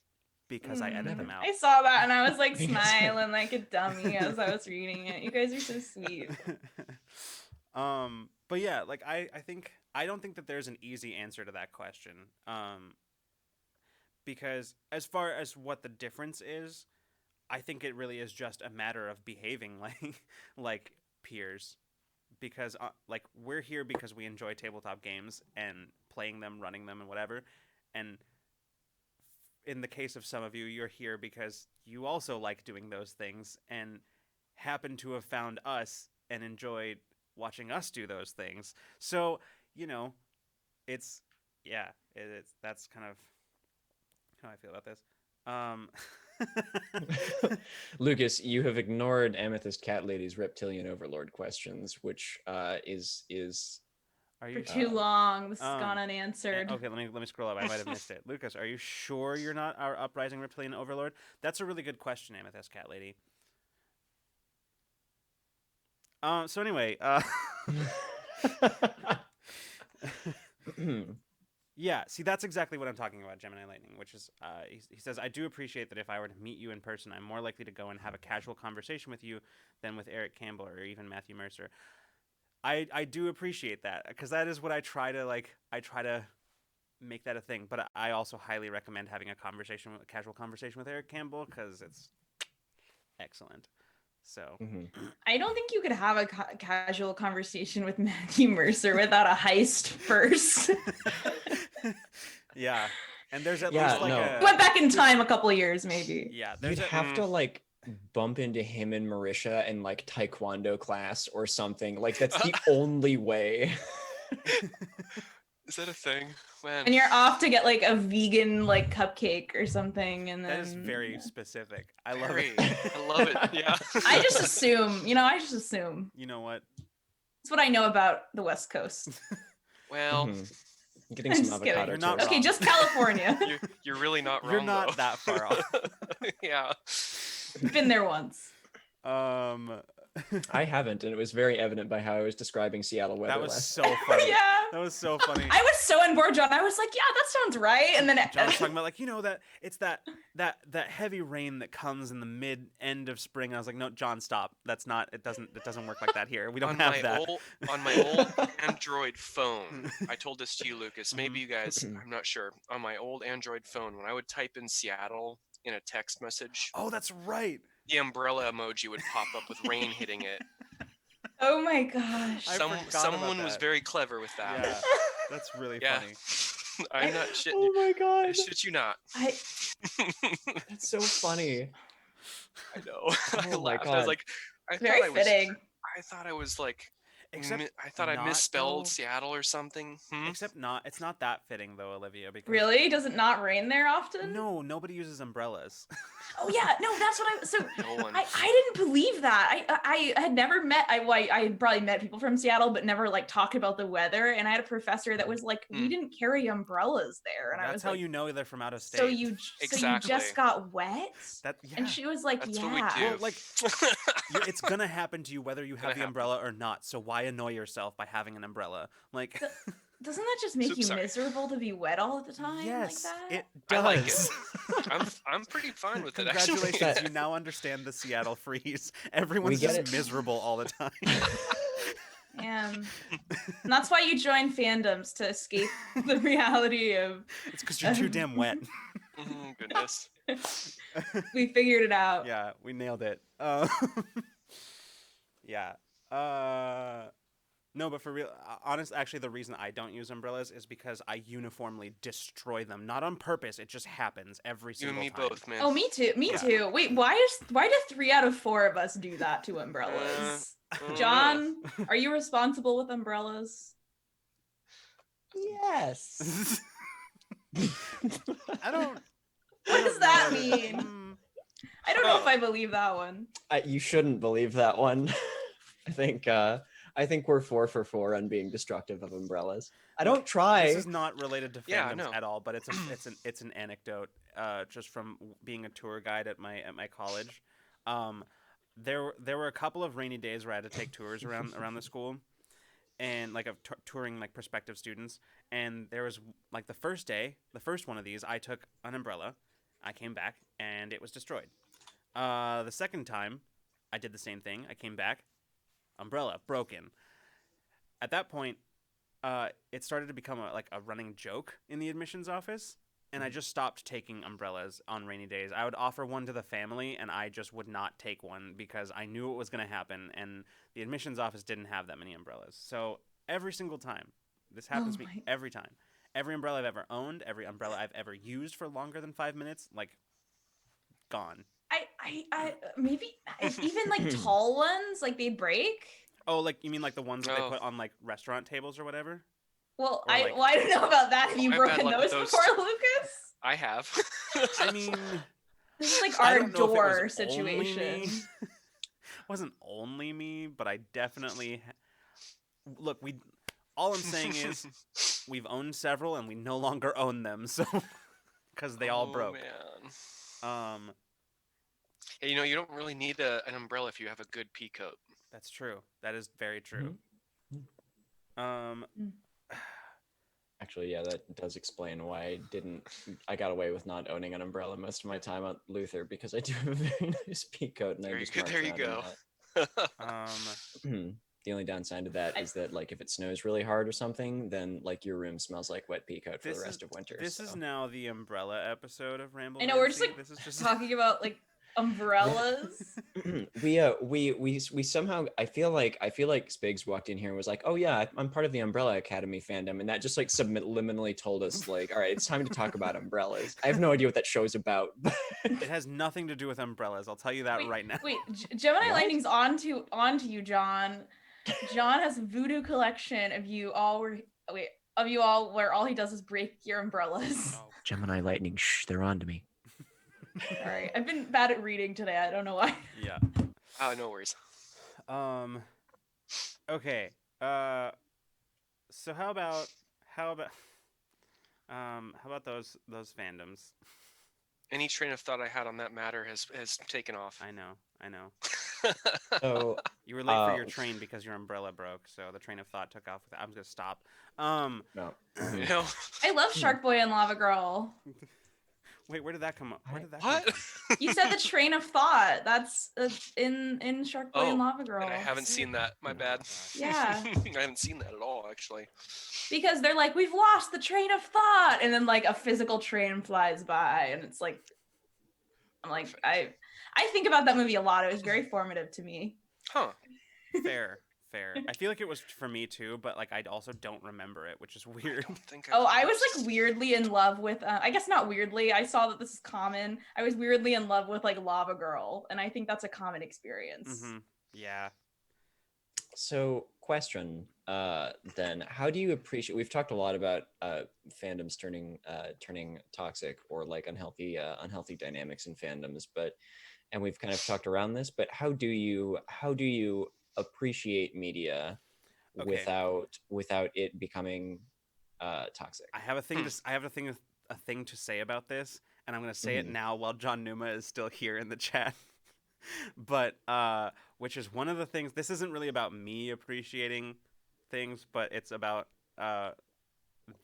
because I edit them out. I saw that and I was like smiling like a dummy as I was reading it. You guys are so sweet. But yeah, like I think I don't think that there's an easy answer to that question. Because as far as what the difference is, I think it really is just a matter of behaving like peers. Because like we're here because we enjoy tabletop games and playing them, running them, and whatever. And in the case of some of you, you're here because you also like doing those things and happen to have found us and enjoyed watching us do those things. So, you know, it's that's kind of how I feel about this. Lucas, you have ignored Amethyst Cat Lady's reptilian overlord questions, which is Are For you too long. This has gone eh, unanswered. okay, let me scroll up. I might have missed it. Lucas, are you sure you're not our uprising reptilian overlord? That's a really good question, Amethyst Cat Lady. So anyway, yeah, see, that's exactly what I'm talking about, Gemini Lightning, which is, he says, I do appreciate that if I were to meet you in person, I'm more likely to go and have a casual conversation with you than with Eric Campbell or even Matthew Mercer. I do appreciate that, because that is what I try to make that a thing, but I also highly recommend having a casual conversation with Eric Campbell, because it's excellent. So I don't think you could have a casual conversation with Matthew Mercer without a heist first. yeah, and there's at Yeah, least like no. a Went back in time a couple of years, maybe. yeah. You'd have to like bump into him and Marisha in like taekwondo class or something. Like that's the only way. Is that a thing? Man. And you're off to get like a vegan like cupcake or something, and then That is very specific. I love Very. it. I love it. Yeah. I just assume, I just assume. You know what? That's what I know about the West Coast. Well, Getting I'm some just kidding. avocado You're not toast. Okay, just California. you're really not wrong. You're not though. that far off. Yeah. Been there once. I haven't, and it was very evident by how I was describing Seattle weather That was last. so funny. Yeah. That was so funny. I was so on board, John. I was like, yeah, that sounds right. And then John was talking about like, that it's that heavy rain that comes in the end of spring. And I was like, no, John, stop. That's not. It doesn't work like that here. We don't have that. On my old Android phone, I told this to you, Lucas. Maybe you guys, I'm not sure. On my old Android phone, when I would type in Seattle in a text message, Oh, that's right. the umbrella emoji would pop up with rain hitting it. oh my gosh. I forgot about Someone was that. very clever with that. Yeah, that's really Yeah. funny. I'm not shitting Oh you. my I god, shit you not. that's so funny. I know. I Oh my laughed. I God. was like, Very fitting. I thought I was like, Except I thought I not, misspelled though. Seattle or something. Except not. It's not that fitting though, Olivia. Because Really? Does it not rain there often? No, nobody uses umbrellas. Oh yeah, no, that's what I. So No one. I didn't believe that. I had never met. I had probably met people from Seattle, but never like talked about the weather. And I had a professor that was like, we didn't carry umbrellas there, and I That's was how like, you know they're from out of state. so you Exactly. just got wet? That yeah. And she was like, That's yeah. what we do. Well, like it's gonna happen to you whether you have Gonna the happen. umbrella or not. So why annoy yourself by having an umbrella? Like, Doesn't that just make Oops, you sorry. miserable to be wet all the time yes, like that? it I does. like it. I'm pretty fine with it. Actually. Congratulations, you now understand the Seattle freeze. Everyone's get just it. miserable all the time. And that's why you join fandoms, to escape the reality of. It's because you're too damn wet. Goodness. We figured it out. Yeah, we nailed it. Yeah. No, but for real, actually, the reason I don't use umbrellas is because I uniformly destroy them. Not on purpose. It just happens every You and single me time. both, man. Oh, me too. Me Yeah. too. Wait, why do 3 out of 4 of us do that to umbrellas? I don't know. John, are you responsible with umbrellas? Yes. I don't. What does that mean? I don't know if I believe that one. You shouldn't believe that one. I think we're 4 for 4 on being destructive of umbrellas. I don't try. This is not related to Yeah, fandoms no. at all, but it's an anecdote just from being a tour guide at my college. There were a couple of rainy days where I had to take tours around the school, and like of touring like prospective students. And there was like the first one of these, I took an umbrella. I came back and it was destroyed. The second time, I did the same thing. I came back, umbrella broken. At that point, it started to become a running joke in the admissions office, and I just stopped taking umbrellas on rainy days. I would offer one to the family, and I just would not take one because I knew it was going to happen, and the admissions office didn't have that many umbrellas. So every single time, this happens to me every time. Every umbrella I've ever owned, every umbrella I've ever used for longer than 5 minutes, like, gone. I maybe even like tall ones, like they'd break. Oh, like you mean like the ones that Oh. they put on like restaurant tables or whatever? Well, Or, I like- I don't know about that. Have you I've had broken luck with those those before, Lucas? I have. I mean, This is like I our don't know if it door was only situation. me. Wasn't only me, but I definitely look. All I'm saying is we've owned several, and we no longer own them, so because they all broke. Man. Hey, you don't really need an umbrella if you have a good pea coat. That's true. That is very true. Actually, yeah, that does explain why I got away with not owning an umbrella most of my time at Luther, because I do have a very nice pea coat, and I just march There you around in go. that. The only downside to that is that like if it snows really hard or something, then like your room smells like wet pea coat for the rest of winter. This is so. now the umbrella episode of Ramblemancy. I know we're just like this is just talking about like Umbrellas. we somehow I feel like Spigs walked in here and was like, oh yeah, I'm part of the Umbrella Academy fandom, and that just like subliminally told us like, all right, it's time to talk about umbrellas. I have no idea what that show's about. It has nothing to do with umbrellas. I'll tell you that right now. Wait, Gemini What? Lightning's onto you, John. John has a voodoo collection of you all where all he does is break your umbrellas. Oh, Gemini Lightning, shh, they're on to me. Sorry, I've been bad at reading today. I don't know why. Yeah. no worries. Okay. So how about those fandoms? Any train of thought I had on that matter has taken off. I know. So You were late for your train because your umbrella broke, so the train of thought took off. I'm gonna stop. no. You know? I love Shark Boy and Lava Girl. Wait, where did that come up? Where did that What? come from? You said the train of thought. That's in Shark Boy and Lava Girl. And I haven't seen that. My bad. Yeah. I haven't seen that at all, actually. Because they're like, we've lost the train of thought, and then like a physical train flies by, and it's like, I'm like, I think about that movie a lot. It was very formative to me. Huh. Fair. I feel like it was for me too, but like I also don't remember it, which is weird. I don't think I was like weirdly in love with. I guess not weirdly. I saw that this is common. I was weirdly in love with like Lava Girl, and I think that's a common experience. Mm-hmm. Yeah. So, question, then, how do you appreciate? We've talked a lot about fandoms turning toxic or like unhealthy dynamics in fandoms, and we've kind of talked around this. But how do you appreciate media without it becoming toxic? I have a thing to say about this, and I'm going to say it now while John Numa is still here in the chat. But which is one of the things. This isn't really about me appreciating things, but it's about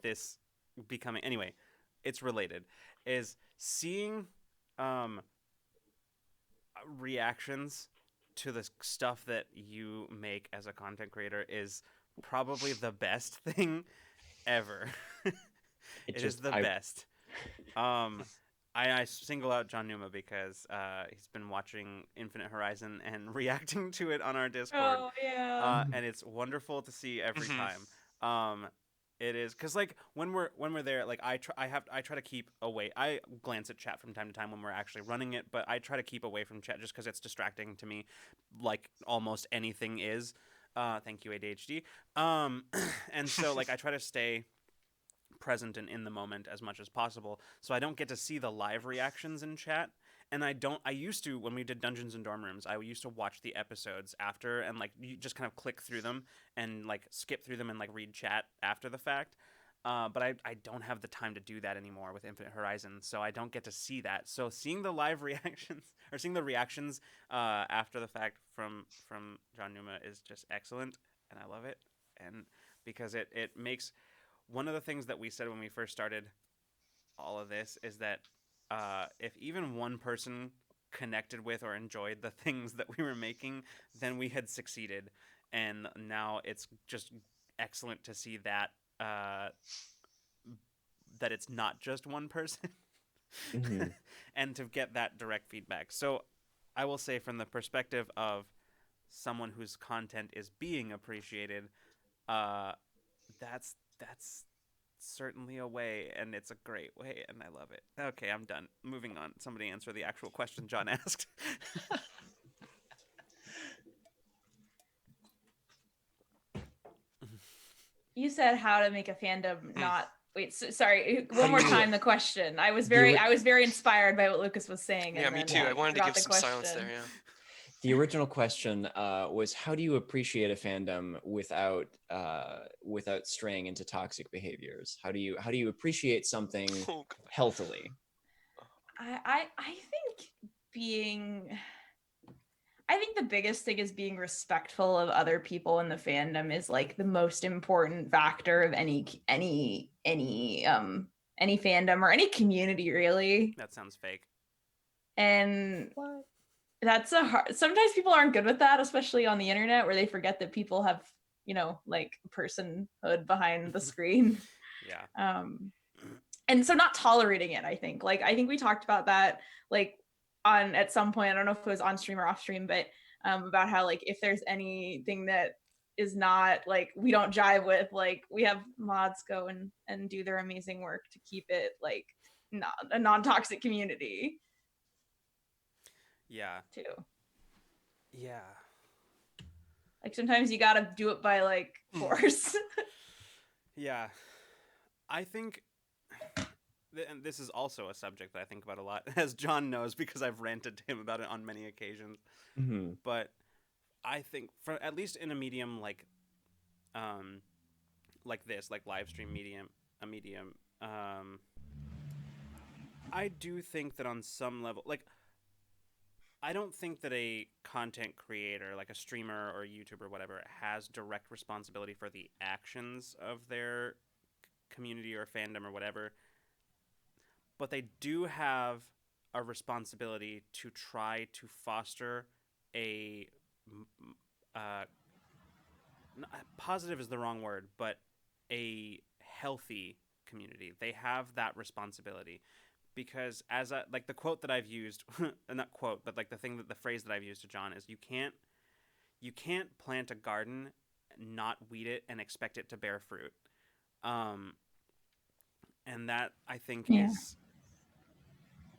this becoming. Anyway, it's related. Is seeing reactions to the stuff that you make as a content creator is probably the best thing ever. It is the best. I single out John Numa because he's been watching Infinite Horizon and reacting to it on our Discord. Oh yeah. And it's wonderful to see every time. It is because like when we're there, like I try to keep away. I glance at chat from time to time when we're actually running it, but I try to keep away from chat just because it's distracting to me, like almost anything is. Thank you, ADHD. And so like I try to stay present and in the moment as much as possible, so I don't get to see the live reactions in chat. And I used to, when we did Dungeons and Dorm Rooms, I used to watch the episodes after and like you just kind of click through them and like skip through them and like read chat after the fact. But I don't have the time to do that anymore with Infinite Horizon, so I don't get to see that. So seeing the live reactions or seeing the reactions after the fact from John Numa is just excellent, and I love it. And because it makes one of the things that we said when we first started all of this is that if even one person connected with or enjoyed the things that we were making, then we had succeeded. And now it's just excellent to see that that it's not just one person. And to get that direct feedback. So I will say, from the perspective of someone whose content is being appreciated, that's certainly a way, and it's a great way, and I love it. Okay, I'm done. Moving on. Somebody answer the actual question John asked. You said how to make a fandom not. Wait, sorry. One more time. The question. I was very inspired by what Lucas was saying. Yeah, me too. I wanted to give some silence there. Yeah. The original question was, how do you appreciate a fandom without straying into toxic behaviors? How do you appreciate something healthily? I think the biggest thing is being respectful of other people in the fandom is like the most important factor of any fandom or any community, really. That sounds fake. And what? That's sometimes people aren't good with that, especially on the internet, where they forget that people have, like personhood behind the screen. Yeah. And so not tolerating it, I think we talked about that, like on at some point, I don't know if it was on stream or off stream, but about how like if there's anything that is not like we don't jive with, like we have mods go and do their amazing work to keep it like not a non-toxic community Yeah. too. Yeah. Like sometimes you gotta do it by like force. Yeah. I think, and this is also a subject that I think about a lot, as John knows because I've ranted to him about it on many occasions. Mm-hmm. But I think, for at least in a medium like this, like live stream medium, I do think that on some level, like, I don't think that a content creator, like a streamer or a YouTuber, or whatever, has direct responsibility for the actions of their community or fandom or whatever, but they do have a responsibility to try to foster a uh, positive is the wrong word, but a healthy community. They have that responsibility because as like the quote that I've used, not quote, but like the phrase that I've used to John is you can't plant a garden, not weed it, and expect it to bear fruit. Um, and that I think is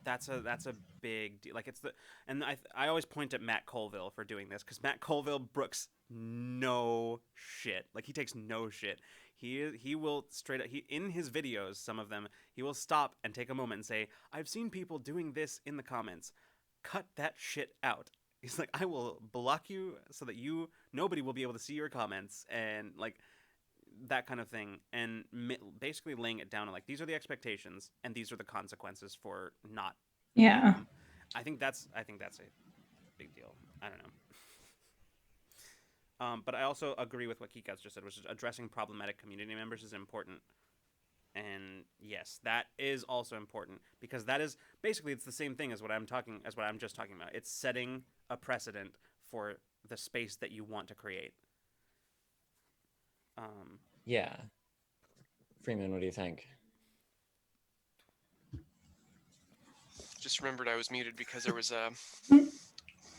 that's a big deal. Like it's the and I always point at Matt Colville for doing this because Matt Colville brooks no shit. Like he takes no shit. He will straight up in his videos, some of them, he will stop and take a moment and say, "I've seen people doing this in the comments. Cut that shit out." He's like, "I will block you so that nobody will be able to see your comments," and like that kind of thing, and basically laying it down like these are the expectations and these are the consequences for not meeting them. I think that's a big deal. I don't know. But I also agree with what Kikaz just said, which is addressing problematic community members is important. And yes, that is also important because that is basically it's the same thing as what I'm just talking about. It's setting a precedent for the space that you want to create. Yeah. Freeman, what do you think? Just remembered I was muted because there was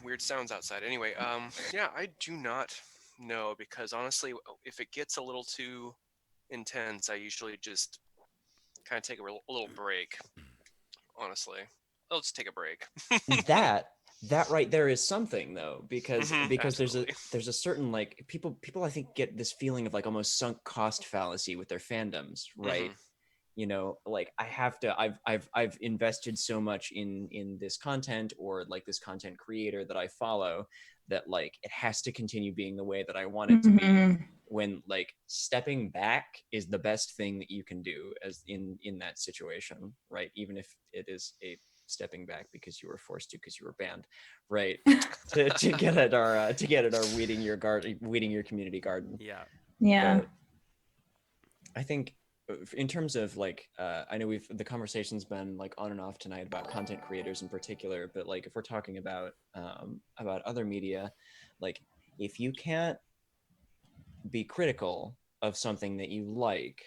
weird sounds outside. Anyway, yeah, I do not know because honestly, if it gets a little too intense, I usually just kind of take a little break. Honestly, I'll just take a break. that right there is something though, because Absolutely. there's a certain like people I think get this feeling of like almost sunk cost fallacy with their fandoms, right? You know, like I've invested so much in this content or like this content creator that I follow that like it has to continue being the way that I want it to be, when like stepping back is the best thing that you can do as in that situation, right? Even if it is a stepping back because you were forced to because you were banned, right? to get at our weeding your community garden. But I think in terms of like I know the conversation's been like on and off tonight about content creators in particular, but like if we're talking about other media, like if you can't be critical of something that you like,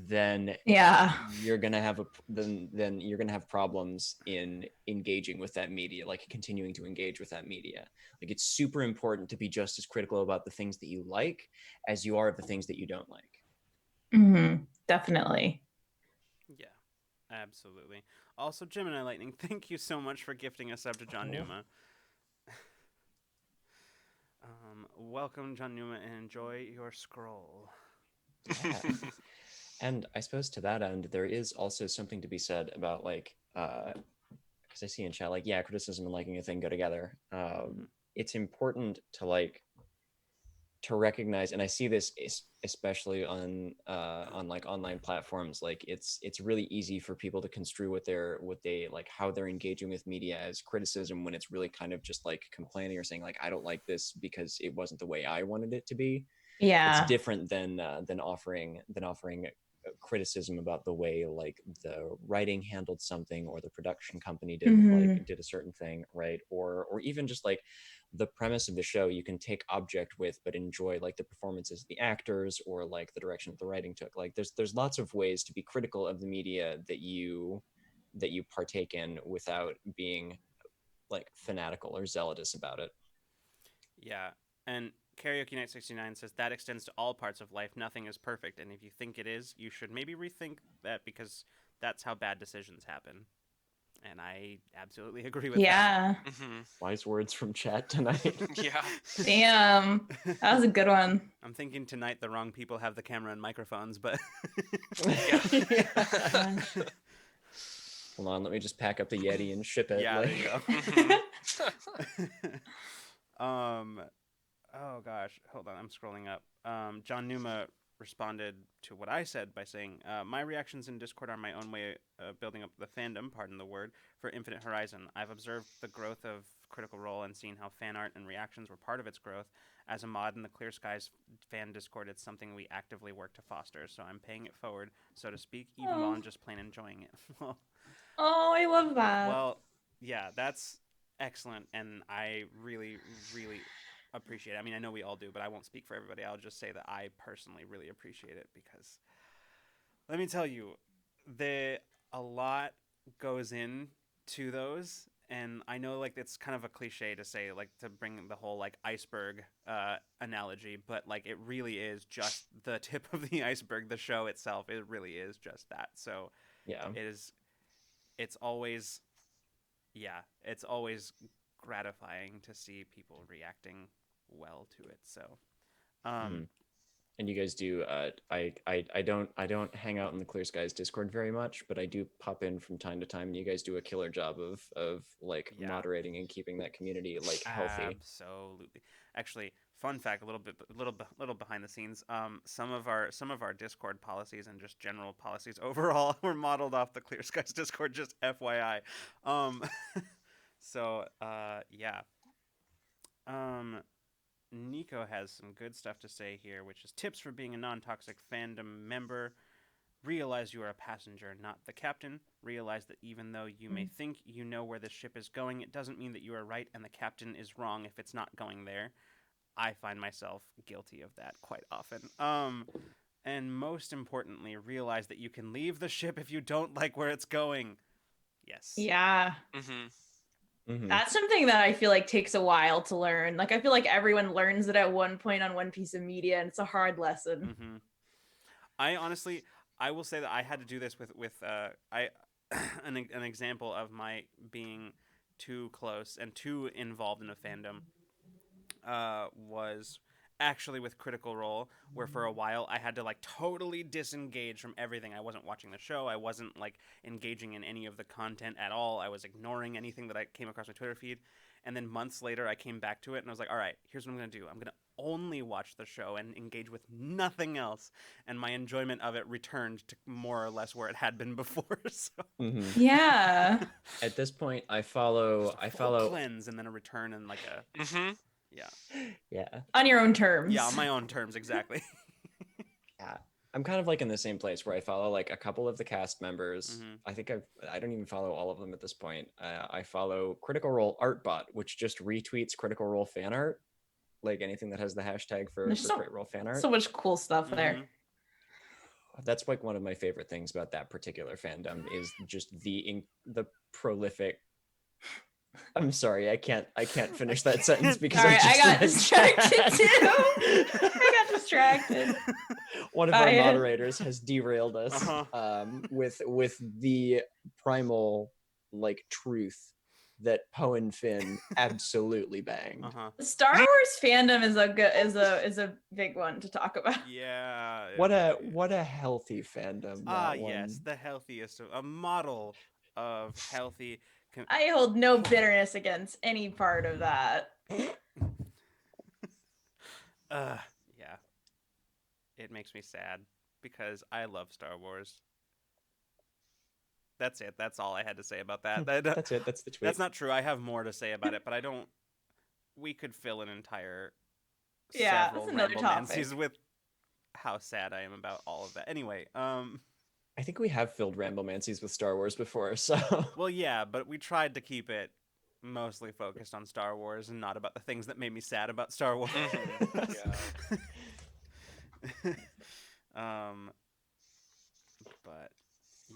then you're gonna have then you're gonna have problems in engaging with that media, like continuing to engage with that media. Like it's super important to be just as critical about the things that you like as you are of the things that you don't like. Definitely. Yeah, absolutely. Also, Gemini Lightning, thank you so much for gifting a sub to John Numa. Welcome, John Numa, and enjoy your scroll. Yeah. And I suppose to that end, there is also something to be said about like, because I see in chat like, yeah, criticism and liking a thing go together. It's important to like to recognize, and I see this especially on like online platforms. Like it's really easy for people to construe what they like how they're engaging with media as criticism when it's really kind of just like complaining or saying like I don't like this because it wasn't the way I wanted it to be. It's different than offering criticism about the way like the writing handled something or the production company did a certain thing, right? Or even just like the premise of the show you can take object with but enjoy like the performances of the actors or like the direction that the writing took. Like there's lots of ways to be critical of the media that you you partake in without being like fanatical or zealous about it. Yeah. And Karaoke Night 69 says that extends to all parts of life. Nothing is perfect. And if you think it is, you should maybe rethink that, because that's how bad decisions happen. And I absolutely agree with Yeah. Wise words from chat tonight. Yeah. Damn. That was a good one. I'm thinking tonight the wrong people have the camera and microphones, but Gosh. Hold on, let me just pack up the Yeti and ship it. yeah, like... there you go. Oh gosh, hold on, I'm scrolling up. John Numa responded to what I said by saying, my reactions in Discord are my own way of building up the fandom, pardon the word, for Infinite Horizon. I've observed the growth of Critical Role and seen how fan art and reactions were part of its growth. As a mod in the Clear Skies fan Discord, it's something we actively work to foster, so I'm paying it forward, so to speak, even while I'm just plain enjoying it. Oh, I love that. Well, yeah, that's excellent, and I really, really appreciate it. I mean, I know we all do, but I won't speak for everybody. I'll just say that I personally really appreciate it, because let me tell you, a lot goes into those, and I know like it's kind of a cliche to say, like, to bring the whole like iceberg analogy, but like it really is just the tip of the iceberg. The show itself, it really is just that. So yeah, it's always gratifying to see people reacting well to it. So and you guys do I don't hang out in the Clear Skies Discord very much, but I do pop in from time to time, and you guys do a killer job of like moderating and keeping that community like healthy. Absolutely. Actually, fun fact, a little behind the scenes, some of our Discord policies and just general policies overall were modeled off the Clear Skies Discord, just FYI. So yeah. Nico has some good stuff to say here, which is tips for being a non-toxic fandom member. Realize you are a passenger, not the captain. Realize that even though you may think you know where the ship is going, it doesn't mean that you are right and the captain is wrong if it's not going there. I find myself guilty of that quite often. And most importantly, realize that you can leave the ship if you don't like where it's going. Yes. Yeah. That's something that I feel like takes a while to learn. Like, I feel like everyone learns it at one point on one piece of media, and it's a hard lesson. I will say that I had to do this with an example of my being too close and too involved in a fandom was actually with Critical Role, where for a while I had to like totally disengage from everything. I wasn't watching the show. I wasn't like engaging in any of the content at all. I was ignoring anything that I came across my Twitter feed. And then months later, I came back to it and I was like, all right, here's what I'm going to do. I'm going to only watch the show and engage with nothing else. And my enjoyment of it returned to more or less where it had been before. So. Yeah. At this point, I follow cleanse and then a return and like a yeah on your own terms. Yeah, on my own terms, exactly. Yeah, I'm kind of like in the same place where I follow like a couple of the cast members. I think I don't even follow all of them at this point. I follow Critical Role Artbot, which just retweets Critical Role fan art, like anything that has the hashtag for Critical Role fan art. So much cool stuff there. That's like one of my favorite things about that particular fandom is just the prolific. I'm sorry, I can't finish that sentence because I got distracted too. I got distracted. One of our moderators has derailed us with the primal like truth that Poe and Finn absolutely banged. Star Wars fandom is a big one to talk about. Yeah. What a healthy fandom. Yes, the healthiest, a model of healthy. I hold no bitterness against any part of that. Yeah. It makes me sad because I love Star Wars. That's it. That's all I had to say about that. That's it. That's the tweet. That's not true. I have more to say about it, but I don't. We could fill an entire several Ramblemancies with how sad I am about all of that. Anyway, I think we have filled Ramblemancies with Star Wars before, so. Well, yeah, but we tried to keep it mostly focused on Star Wars and not about the things that made me sad about Star Wars. But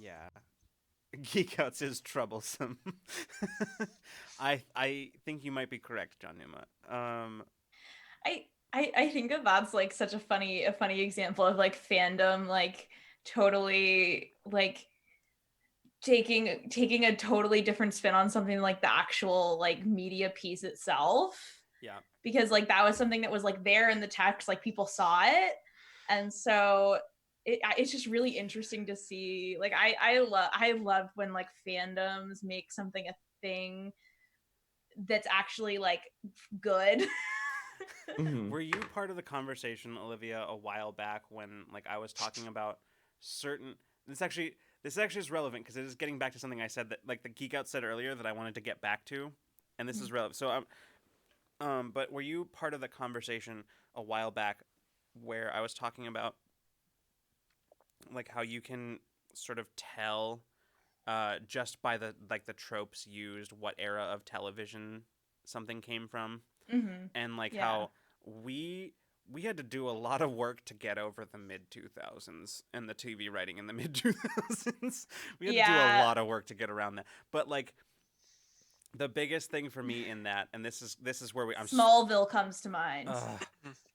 yeah, Geek Outs is troublesome. I think you might be correct, John Numa. I think that that's like such a funny example of like fandom like totally like taking a totally different spin on something like the actual like media piece itself. Yeah. Because like that was something that was like there in the text, like people saw it, and so it's just really interesting to see. Like I love when like fandoms make something a thing that's actually like good. Mhm. Were you part of the conversation, Olivia, a while back when like I was talking about certain? This actually is relevant because it is getting back to something I said that like the Geek Out said earlier that I wanted to get back to, and this is relevant. So but were you part of the conversation a while back where I was talking about like how you can sort of tell just by the like the tropes used what era of television something came from, Mm-hmm. and like Yeah. how we had to do a lot of work to get over the mid 2000s and the TV writing in the mid 2000s. We had to do a Yeah. lot of work to get around that. But like the biggest thing for me in that, and this is where I'm Smallville comes to mind.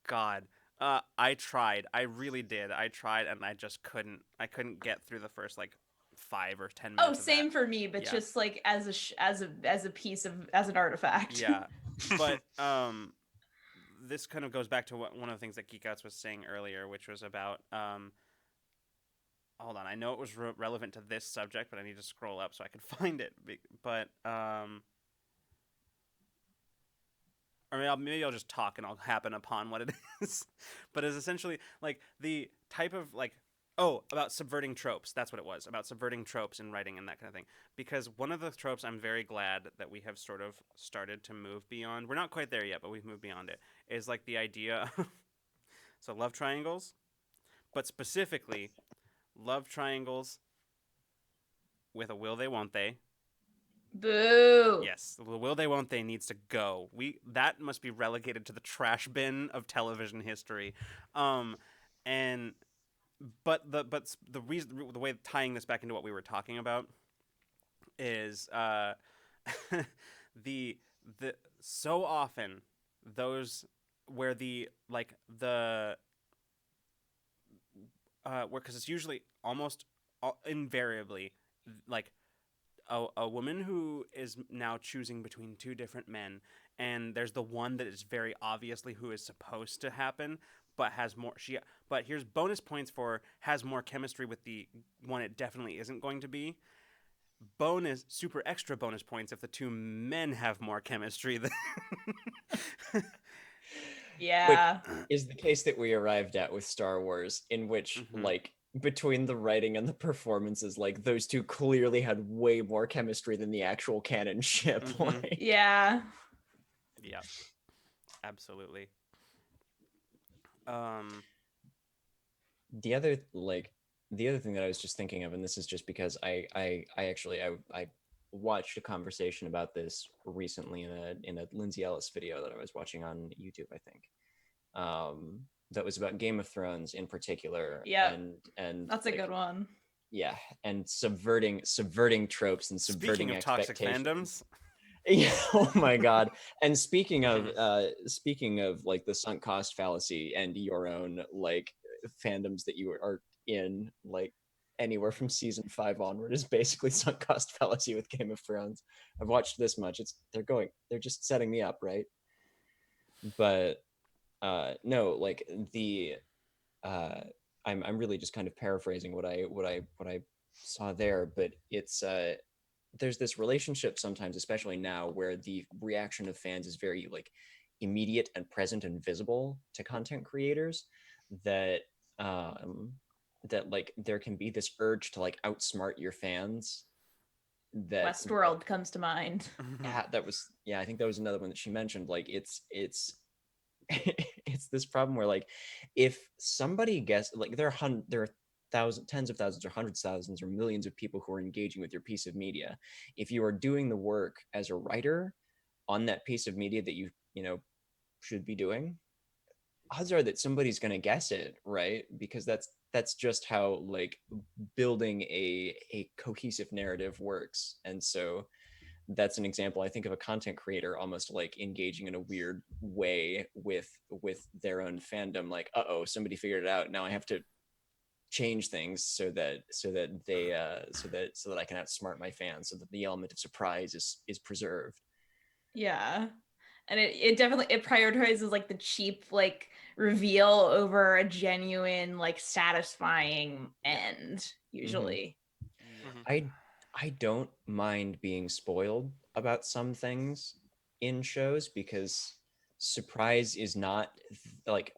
God. I tried. I really did. I tried, and I just couldn't. I couldn't get through the first like 5 or 10 minutes. Oh, of same that. for me, but Yeah. just like as a piece of as an artifact. Yeah, but this kind of goes back to one of the things that Geek Outs was saying earlier, which was about hold on, I know it was relevant to this subject, but I need to scroll up so I can find it. But or maybe I'll just talk and I'll happen upon what it is. But it's essentially like the type of like about subverting tropes. That's what it was, about subverting tropes in writing and that kind of thing. Because one of the tropes I'm very glad that we have sort of started to move beyond. We're not quite there yet, but we've moved beyond it. Is like the idea. So love triangles, but specifically love triangles with a will they won't they. Boo. Yes, the will they won't they needs to go. That must be relegated to the trash bin of television history. And the reason, the way tying this back into what we were talking about is the so often those where the like the where, because it's usually almost invariably like a woman who is now choosing between two different men, and there's the one that is very obviously who is supposed to happen but has more but here's bonus points for has more chemistry with the one it definitely isn't going to be. Bonus super extra bonus points if the two men have more chemistry than Yeah. Which is the case that we arrived at with Star Wars, in which like between the writing and the performances, like those two clearly had way more chemistry than the actual canon ship. Like, Yeah. Yeah, absolutely. the other thing that I was just thinking of, and this is just because I actually I watched a conversation about this recently in a Lindsay Ellis video that I was watching on YouTube, I think. That was about Game of Thrones in particular. Yeah. And That's a good one. Yeah, and subverting tropes and subverting Speaking of toxic fandoms. Yeah, oh my god. And speaking of like the sunk cost fallacy and your own like fandoms that you are in, like anywhere from season 5 onward is basically sunk cost fallacy with Game of Thrones. I've watched this much. They're just setting me up, right? But no, like the I'm really just kind of paraphrasing what I saw there, but it's there's this relationship sometimes, especially now, where the reaction of fans is very like immediate and present and visible to content creators, that that like there can be this urge to like outsmart your fans. That Westworld comes to mind. Yeah, I think that was another one that she mentioned. Like it's it's this problem where like if somebody gets like there are tens of thousands or hundreds of thousands or millions of people who are engaging with your piece of media. If you are doing the work as a writer on that piece of media that you should be doing, odds are that somebody's going to guess it, right? Because that's that's just how like building a cohesive narrative works. And so that's an example I think of a content creator almost like engaging in a weird way with their own fandom, like, uh-oh, somebody figured it out, now I have to change things so that I can outsmart my fans, so that the element of surprise is preserved. Yeah. And it definitely it prioritizes like the cheap like reveal over a genuine like satisfying end usually. Yeah. Mhm. I don't mind being spoiled about some things in shows, because surprise is not like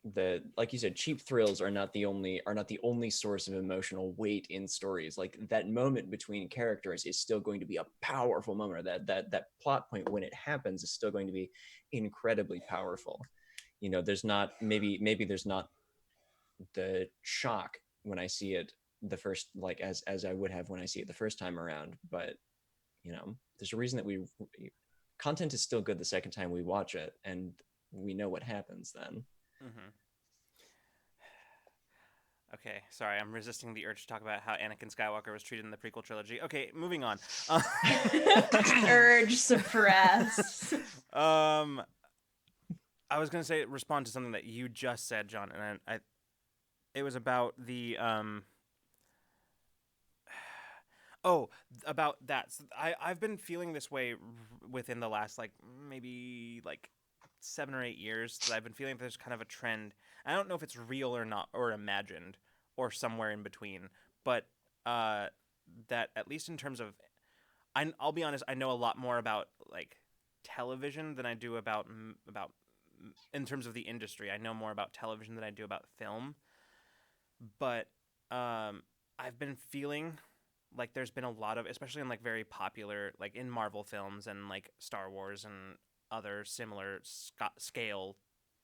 you said, cheap thrills are not the only source of emotional weight in stories. Like that moment between characters is still going to be a powerful moment, or that plot point when it happens is still going to be incredibly powerful. You know, there's not, maybe there's not the shock when I see it the first, like as I would have when I see it the first time around. But you know, there's a reason that we content is still good the second time we watch it, and we know what happens then. Mm-hmm. Okay, sorry, I'm resisting the urge to talk about how Anakin Skywalker was treated in the prequel trilogy. Okay, moving on. Urge suppressed. I was gonna say respond to something that you just said, John, and it was about the oh, about that. I've been feeling this way within the last like maybe like 7 or 8 years, that I've been feeling there's kind of a trend. I don't know if it's real or not, or imagined, or somewhere in between, but uh, that at least in terms of, I'll be honest, I know a lot more about like television than I do about in terms of the industry. I know more about television than I do about film, but I've been feeling like there's been a lot of, especially in like very popular, like in Marvel films and like Star Wars and other similar scale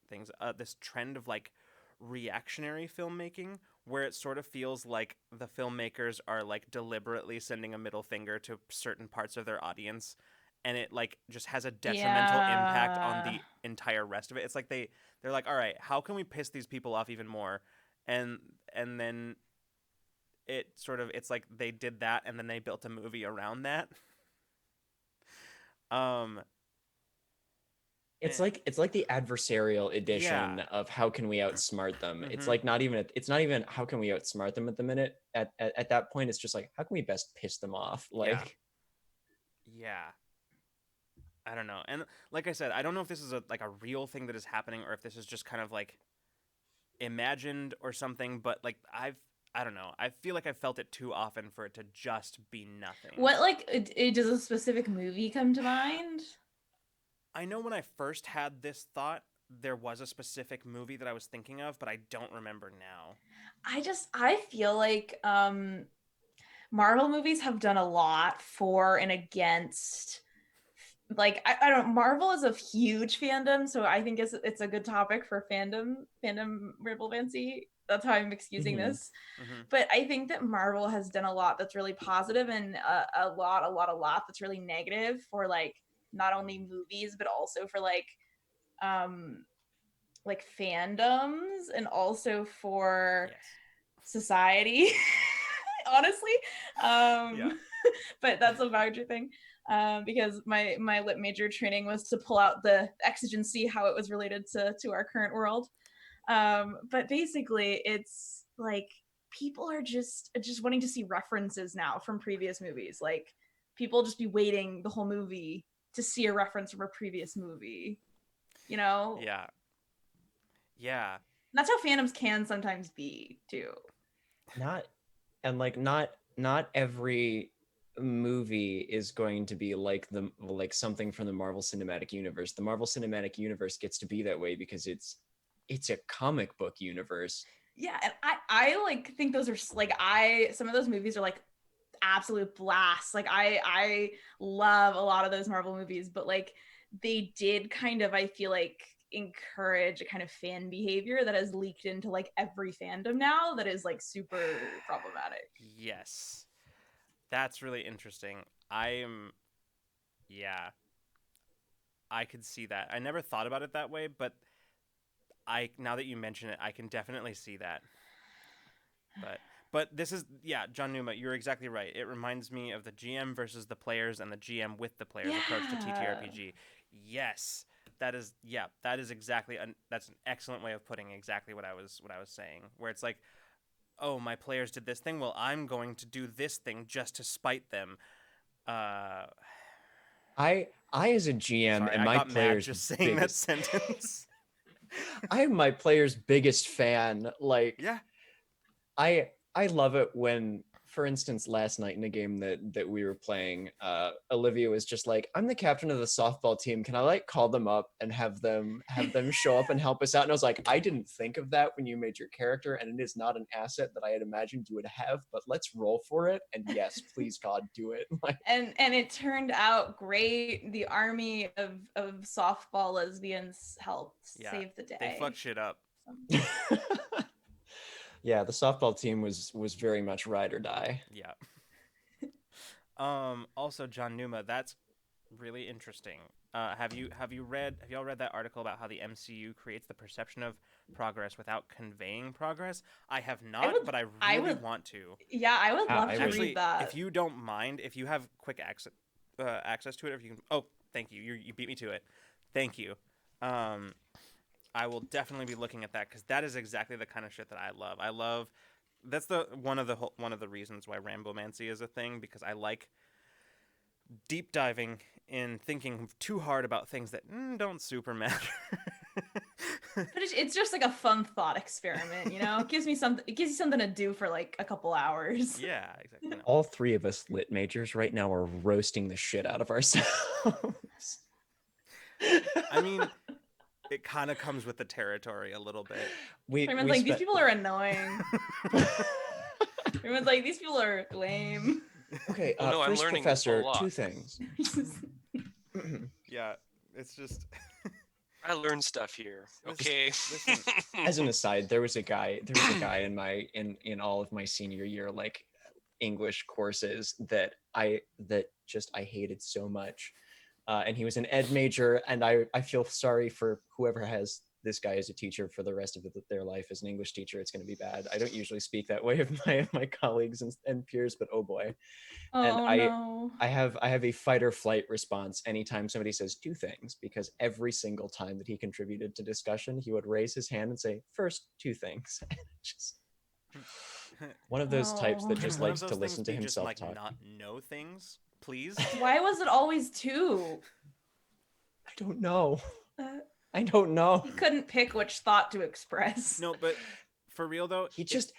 things, this trend of like reactionary filmmaking, where it sort of feels like the filmmakers are like deliberately sending a middle finger to certain parts of their audience, and it like just has a detrimental impact on Yeah. the entire rest of it. It's like they're like, all right, how can we piss these people off even more, and then it sort of, it's like they did that and then they built a movie around that. um It's like the adversarial edition yeah. of how can we outsmart them. It's Mm-hmm. like it's not even how can we outsmart them at the minute. At that point, it's just like how can we best piss them off. Yeah. Like Yeah, I don't know. And like I said, I don't know if this is a like a real thing that is happening, or if this is just kind of like imagined or something, but like I don't know, I feel like I've felt it too often for it to just be nothing. What like does a specific movie come to mind? I know when I first had this thought, there was a specific movie that I was thinking of, but I don't remember now. I feel like Marvel movies have done a lot for and against, like I don't, Marvel is a huge fandom, so I think it's a good topic for fandom Ramblemancy. That's how I'm excusing mhm. this. Mm-hmm. But I think that Marvel has done a lot that's really positive, and a lot that's really negative for like not only movies but also for um like fandoms and also for Yes. society. Honestly, Yeah. but that's a voucher thing. Because my lit major training was to pull out the exigency, how it was related to our current world. But basically, it's like people are just wanting to see references now from previous movies. Like people just be waiting the whole movie to see a reference from a previous movie. You know, Yeah. Yeah. that's how fandoms can sometimes be too. Not and like not every movie is going to be like the like something from the Marvel Cinematic Universe. The Marvel Cinematic Universe gets to be that way because it's a comic book universe. Yeah, and I like think those are like I some of those movies are like absolute blasts. Like I love a lot of those Marvel movies, but like they did kind of, I feel like, encourage a kind of fan behavior that has leaked into like every fandom now that is like super problematic. Yes. That's really interesting. I'm Yeah, I could see that. I never thought about it that way, but I now that you mention it, I can definitely see that. But this is, yeah, John Numa, you're exactly right. It reminds me of the GM versus the players and the GM with the players approach to Yeah. TTRPG. Yes, that is exactly that's an excellent way of putting exactly what I was saying. Where it's like, oh, my players did this thing. Well, I'm going to do this thing just to spite them. Uh, I as a GM sorry, and I my got mad players' just saying that biggest sentence. I am my players' biggest fan. Like Yeah. I love it when, for instance, last night in a game that we were playing, Olivia was just like, I'm the captain of the softball team. Can I like call them up and have them show up and help us out? And I was like, I didn't think of that when you made your character, and it is not an asset that I had imagined you would have, but let's roll for it. And yes, please God, do it. Like, And it turned out great. The army of softball lesbians helped Yeah, save the day. They fuck shit up. yeah, the softball team was very much ride or die. Yeah. Also, John Numa, that's really interesting. Have y'all read that article about how the MCU creates the perception of progress without conveying progress? I have not, but I really want to. Yeah, I would love to Actually, read that. if you don't mind, if you have quick access to it, if you can. Oh, thank you. You beat me to it. Thank you. I will definitely be looking at that because that is exactly the kind of shit that I love. That's one of the reasons why Ramblemancy is a thing, because I like deep diving in thinking too hard about things that don't super matter. But it's just like a fun thought experiment, you know? It gives you something to do for like a couple hours. Yeah, exactly. All three of us lit majors right now are roasting the shit out of ourselves. I mean, it kind of comes with the territory a little bit. These people are annoying. Everyone's like, these people are lame. Okay, no, first I'm learning professor, a lot. 2 things. Yeah, it's just I learned stuff here. Okay. Listen. As an aside, there was a guy in all of my senior year, like, English courses that I hated so much. And he was an ed major, and I feel sorry for whoever has this guy as a teacher for the rest of their life as an English teacher. It's going to be bad. I don't usually speak that way of my colleagues and peers, but oh boy. Oh, and no. I have a fight or flight response anytime somebody says 2 things, because every single time that he contributed to discussion, he would raise his hand and say, first 2 things. Just one of those types that just likes to listen to himself just, talk. Not know things, please. Why was it always 2? I don't know. I don't know. He couldn't pick which thought to express. No, but for real though, he just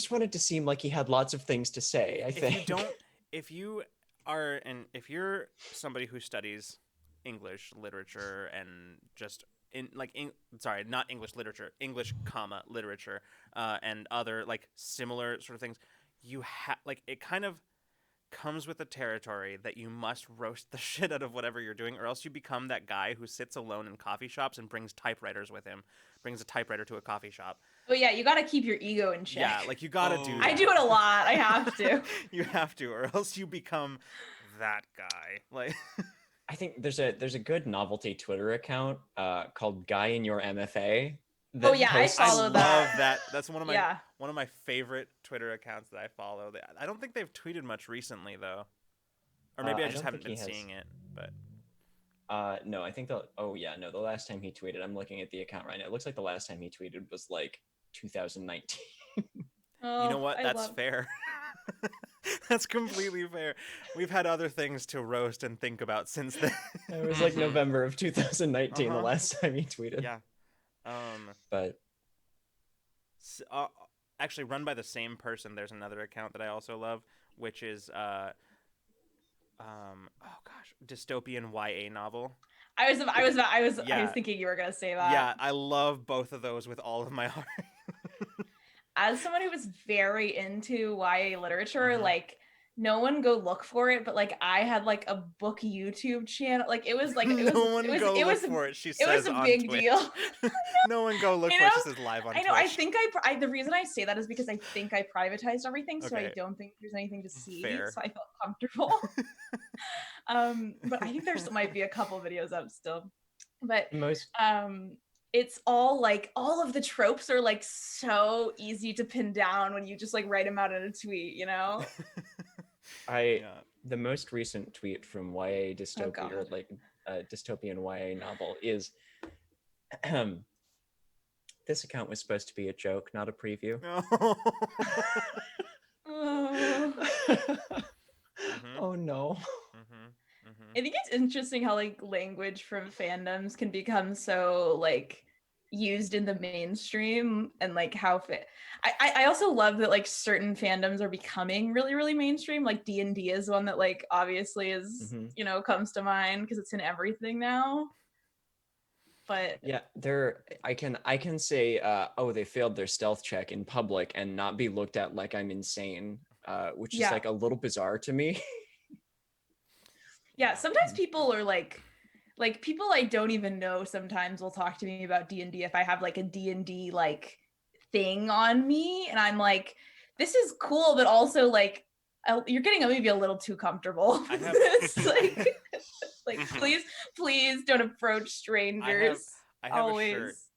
wanted to seem like he had lots of things to say. I think. If you're somebody who studies English literature and just not English literature, English literature, and other like similar sort of things, you have it kind of comes with the territory that you must roast the shit out of whatever you're doing, or else you become that guy who sits alone in coffee shops and brings typewriters with him, brings a typewriter to a coffee shop. But yeah, you got to keep your ego in check. Yeah, you got to do that. I do it a lot. I have to. You have to, or else you become that guy. I think there's a good novelty Twitter account called Guy in Your MFA. I follow that. I love that. That's one of my favorite Twitter accounts that I follow. I don't think they've tweeted much recently though, or maybe I just haven't been seeing it. But no, I think the last time he tweeted, I'm looking at the account right now. It looks like the last time he tweeted was like 2019. You know what? That's fair. That's completely fair. We've had other things to roast and think about since then. It was like November of 2019 the last time he tweeted. Yeah. But actually, run by the same person. There's another account that I also love, which is dystopian YA novel. I was thinking you were gonna say that. Yeah, I love both of those with all of my heart. As someone who was very into YA literature, no one go look for it, but I had a book YouTube channel. It was She says it was a big deal. No one go look for it. She says live on Twitch. I know. I think the reason I say that is because I think I privatized everything, so I don't think there's anything to see. Fair. So I felt comfortable. But I think there might be a couple videos up still. But it's all like all of the tropes are like so easy to pin down when you just like write them out in a tweet, you know? Yeah. The most recent tweet from YA Oh dystopia or God. like dystopian YA novel is this account was supposed to be a joke, not a preview. Oh. Mhm. Oh no. I think it's interesting how like language from fandoms can become so like used in the mainstream and like how I also love that like certain fandoms are becoming really really mainstream. Like D&D is one that like obviously is Mhm. you know comes to mind because it's in everything now. But Yeah, I can say oh, they failed their stealth check in public and not be looked at like I'm insane, which is yeah, like a little bizarre to me. yeah. Sometimes people are like people I don't even know sometimes will talk to me about D&D if I have like a D&D like thing on me and I'm like this is cool but also like you're getting maybe a little too comfortable I with have this like Mhm. please don't approach strangers I have a shirt always.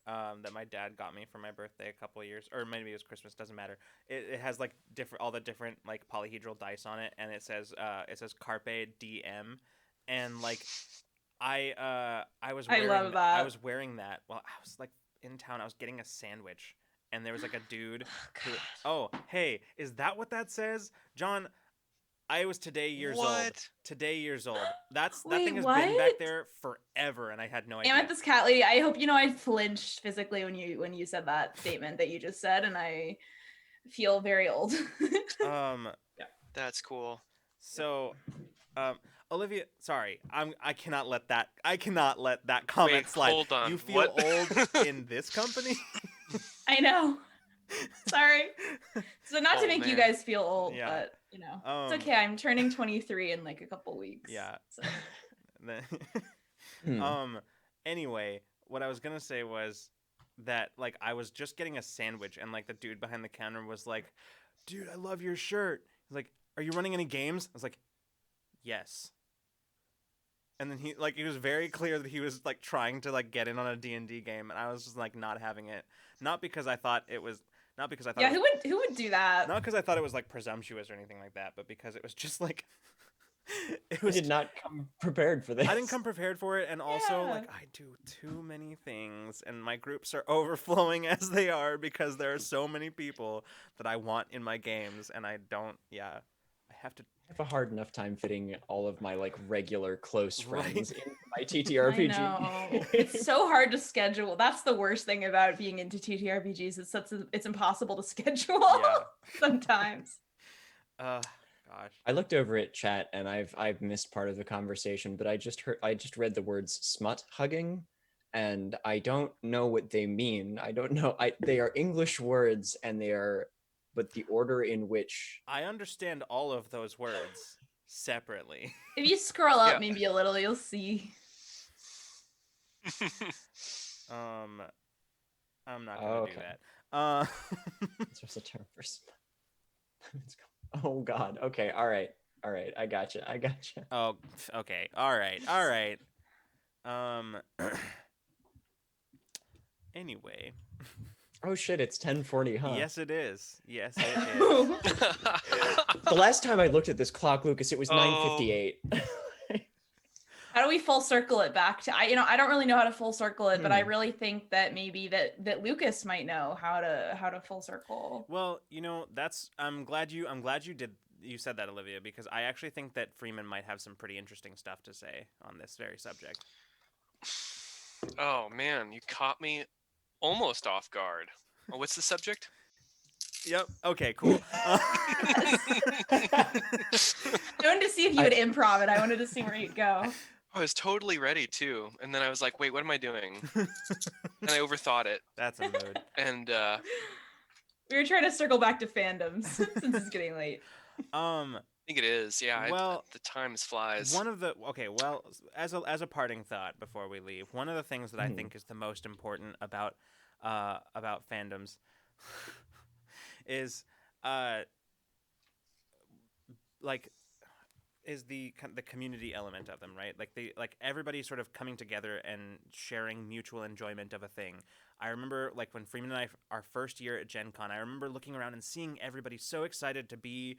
that my dad got me for my birthday a couple of years, or maybe it was Christmas. Doesn't matter. It has like all the different like polyhedral dice on it, and it says Carpe DM, and like I was I wearing love that. I was wearing that while I was like in town. I was getting a sandwich, and there was like a dude who. God. Oh, hey, is that what that says, John? I was today years old. What? Today years old. That Wait, thing has what? been back there forever, and I had no idea. Amethyst Cat Lady, I hope you know I flinched physically when you said that statement that you just said, and I feel very old. Um. That's cool. So, Olivia, sorry, I cannot let that comment Wait, slide. hold on. You feel What? old in this company? I know. Sorry. So not to Oh, make you man. guys feel old, Yeah. but you know, it's okay. I'm turning 23 in like a couple weeks. Yeah. So. Hmm. Anyway, what I was gonna say was that like I was just getting a sandwich, and like the dude behind the counter was like, "Dude, I love your shirt." He's like, "Are you running any games?" I was like, "Yes." And then he was very clear that he was like trying to like get in on a D&D game, and I was just like not having it. Not because I thought it was not because I thought Yeah, it was, who would do that? not because I thought it was like presumptuous or anything like that, but because it was just like it I was did not come prepared for this. I didn't come prepared for it, and also Yeah. like I do too many things, and my groups are overflowing as they are because there are so many people that I want in my games, and I don't. Yeah, I have to. I have a hard enough time fitting all of my like regular close friends Right. into my I TTRPG. know. It's so hard to schedule. That's the worst thing about being into TTRPGs. It's impossible to schedule Yeah. sometimes. Gosh. I looked over at chat and I've missed part of the conversation, but I just read the words smut hugging, and I don't know what they mean. I don't know. They are English words, and they are, but the order in which I understand all of those words separately. If you scroll up Yeah. maybe a little, you'll see. I'm not Oh, gonna do okay. that. There's a term for smut. Oh God. Okay. All right. All right. I gotcha. Oh, okay. All right. Um. Anyway, Oh shit! It's 10:40, huh? yes, it is. Yes, it is. The last time I looked at this clock, Lucas, it was Oh. 9:58. How do we full circle it back to I don't really know how to full circle it, but I Hmm. really think that maybe that Lucas might know how to full circle. Well, I'm glad you you said that, Olivia, because I actually think that Freeman might have some pretty interesting stuff to say on this very subject. Oh man, you caught me almost off guard. Oh, what's the subject? Yep. Okay. Cool. I wanted to see if you would improv it. I wanted to see where you'd go. I was totally ready too, and then I was like, "Wait, what am I doing?" And I overthought it. That's a mood. And We were trying to circle back to fandoms since it's getting late. Um. I think it is. Yeah. Well, the time flies. Well, as a parting thought before we leave, one of the things that I Mhm. think is the most important about fandoms is like the community element of them, right? Like everybody sort of coming together and sharing mutual enjoyment of a thing. I remember like when Freeman and I our first year at Gen Con, I remember looking around and seeing everybody so excited to be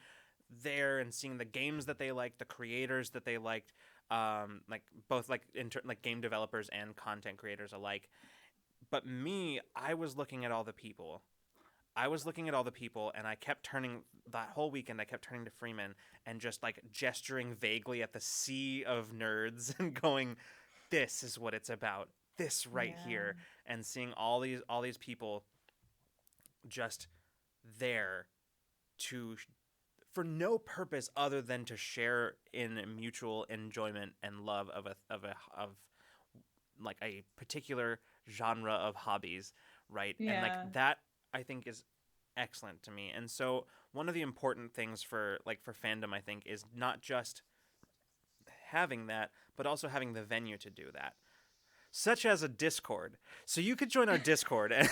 there and seeing the games that they liked, the creators that they liked, like both like like game developers and content creators alike. But me, I was looking at all the people. I was looking at all the people, and I kept turning that whole weekend. I kept turning to Freeman and just like gesturing vaguely at the sea of nerds and going, "This is what it's about. This right here." And seeing all these people just there to for no purpose other than to share in mutual enjoyment and love of like a particular genre of hobbies, right? And like that I think is excellent to me. And so one of the important things for fandom, I think, is not just having that, but also having the venue to do that, such as a Discord. So you could join our Discord. And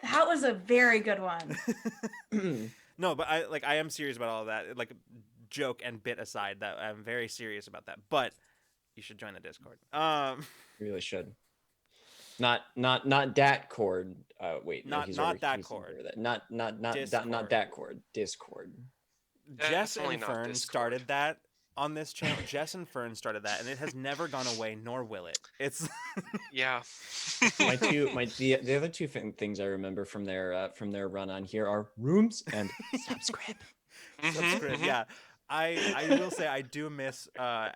that was a very good one. No, but I am serious about all of that. Like, joke and bit aside, that I'm very serious about that. But you should join the Discord. You really should. Not dat cord. Wait, no, not that cord. Not dat cord. Discord. Jess and Fern started that on this channel. Jess and Fern started that, and it has never gone away, nor will it. It's yeah. The other two things I remember from their run on here are rooms and subscribe. Subscribe, yeah. I will say I do miss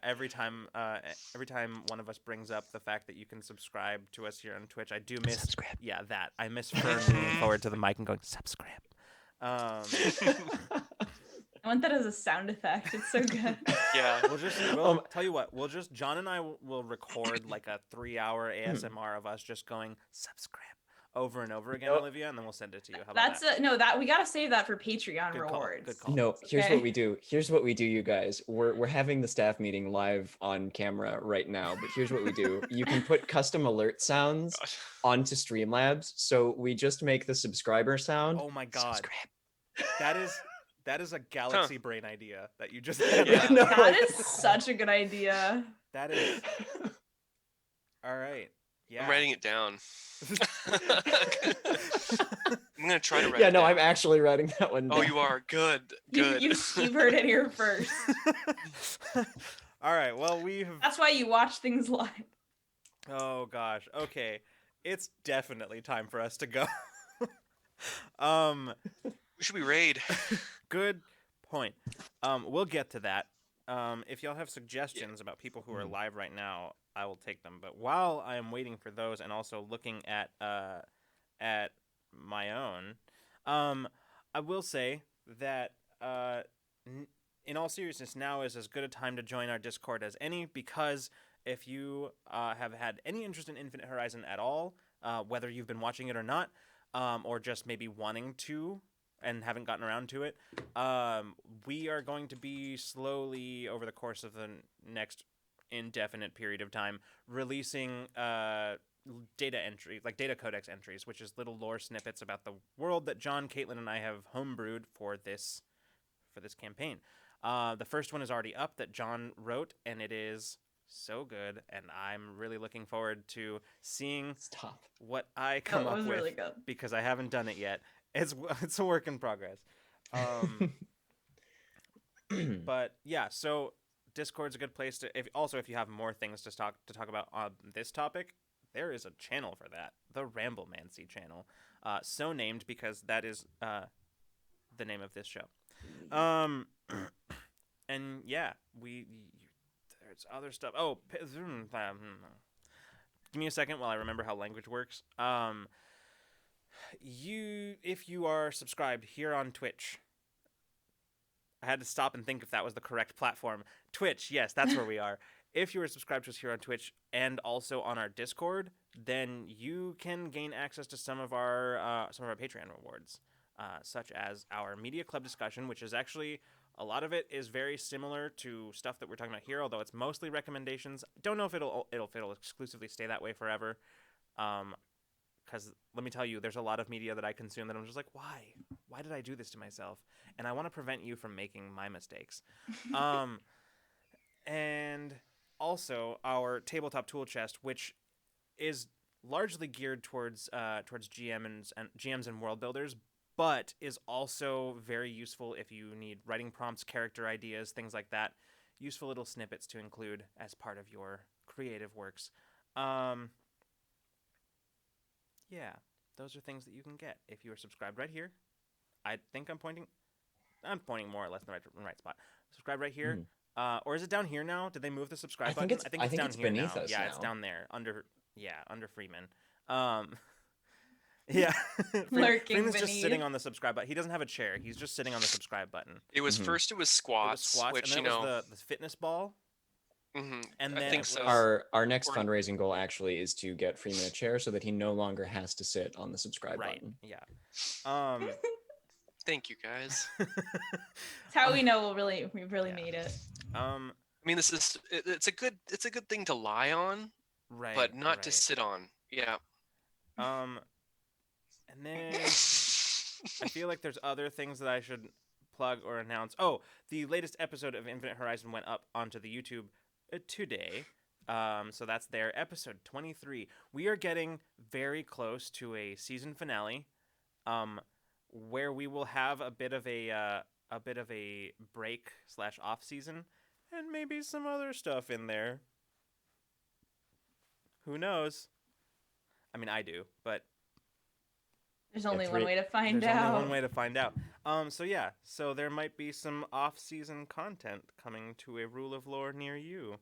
every time one of us brings up the fact that you can subscribe to us here on Twitch. I do miss subscribe. Yeah, that I miss Fern leaning forward to the mic and going subscribe. I want that as a sound effect. It's so good. Yeah. We'll tell you what. John and I will record like a 3-hour ASMR of us just going subscribe over and over again, Olivia, and then we'll send it to you. How about that? We gotta save that for Patreon Good rewards. Good call. No, here's what we do. Here's what we do, you guys. We're having the staff meeting live on camera right now, but here's what we do. You can put custom alert sounds onto Streamlabs, so we just make the subscriber sound. Oh my god. Subscribe. That is a galaxy brain idea that you just Yeah, no, that is such a good idea. That is. All right. Yeah. I'm writing it down. I'm gonna try to write. Yeah, it no, down. I'm actually writing that one down. Oh, you are good. Good. You've heard it here first. All right. Well, That's why you watch things live. Oh gosh. Okay. It's definitely time for us to go. We should be raid. Good point. We'll get to that. If y'all have suggestions about people who are live right now, I will take them. But while I am waiting for those and also looking at my own, I will say that in all seriousness, now is as good a time to join our Discord as any, because if you have had any interest in Infinite Horizon at all, whether you've been watching it or not, or just maybe wanting to and haven't gotten around to it, we are going to be slowly, over the course of the next indefinite period of time, releasing data entry, like data codex entries, which is little lore snippets about the world that John, Caitlin, and I have homebrewed for this campaign. The first one is already up that John wrote, and it is so good, and I'm really looking forward to seeing what I come up with, really good. Because I haven't done it yet. It's a work in progress. But yeah, so Discord's a good place to. If you have more things to talk about on this topic, there is a channel for that, the Ramblemancy channel, so named because that is the name of this show. And yeah, there's other stuff. Oh, give me a second while I remember how language works. If you are subscribed here on Twitch, I had to stop and think if that was the correct platform. Twitch, yes, that's where we are. If you are subscribed to us here on Twitch and also on our Discord, then you can gain access to some of our Patreon rewards, such as our Media Club discussion, which is actually, a lot of it is very similar to stuff that we're talking about here, although it's mostly recommendations. Don't know if it'll exclusively stay that way forever. Because let me tell you, there's a lot of media that I consume that I'm just like, why? Why did I do this to myself? And I want to prevent you from making my mistakes. also our tabletop tool chest, which is largely geared towards GMs and world builders, but is also very useful if you need writing prompts, character ideas, things like that. Useful little snippets to include as part of your creative works. Yeah, those are things that you can get if you are subscribed right here. I think I'm pointing more or less in the right spot. Subscribe right here. Or is it down here now? Did they move the subscribe button? I think down it's here beneath now. us Yeah, now. it's down there under Freeman. Yeah. Lurking Freeman's just beneath. sitting on the subscribe button. He doesn't have a chair. He's just sitting on the subscribe button. It was Mhm. first. It was It was squats, squats, which and then it was the fitness ball, mhm, and I then think it so. was Our next Or- fundraising goal actually is to get Freeman a chair so that he no longer has to sit on the subscribe right. button. Yeah. Thank you guys. It's how we know we've really Yeah. made it. I mean, it's a good thing to lie on, Right. but not right. to sit on. Yeah. And then I feel like there's other things that I should plug or announce. Oh, the latest episode of Infinite Horizon went up onto the YouTube today. So that's their episode 23. We are getting very close to a season finale, where we will have a bit of a break / off season, and maybe some other stuff in there. Who knows? I mean, I do, but There's only three- one way to find there's out. only one way to find out. So there might be some off-season content coming to a Rule of Lore near you.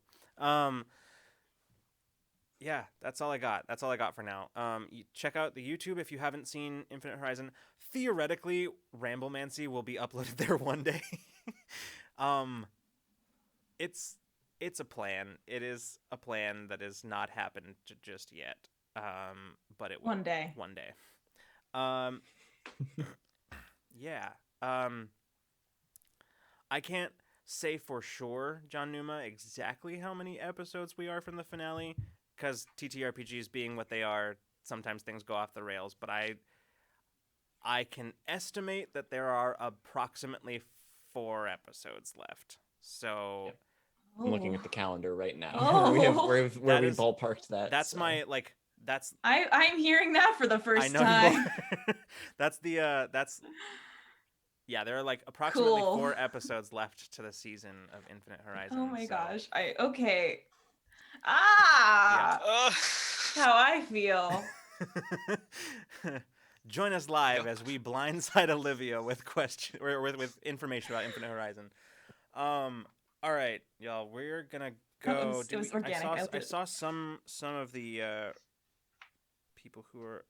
Yeah, that's all I got. That's all I got for now. You check out the YouTube if you haven't seen Infinite Horizon. Theoretically, Ramblemancy will be uploaded there one day. It's a plan. It is a plan that has not happened just yet. But it will. One day. One day. Yeah. I can't say for sure, John Numa, exactly how many episodes we are from the finale, because TTRPGs being what they are, sometimes things go off the rails. But I can estimate that there are approximately 4 episodes left. So. Yep. I'm looking at the calendar right now. Oh. we is- ballparked that. That's so. my That's I'm hearing that for the I first know time. you are. Yeah, there are like approximately Cool. 4 episodes left to the season of Infinite Horizon. Oh my so- gosh. Okay. Ah. Uh, How I feel. Join us live Yep. as we blindside Olivia with with information about Infinite Horizon. All right, y'all, we're gonna go. It was organic. I saw some of the people who are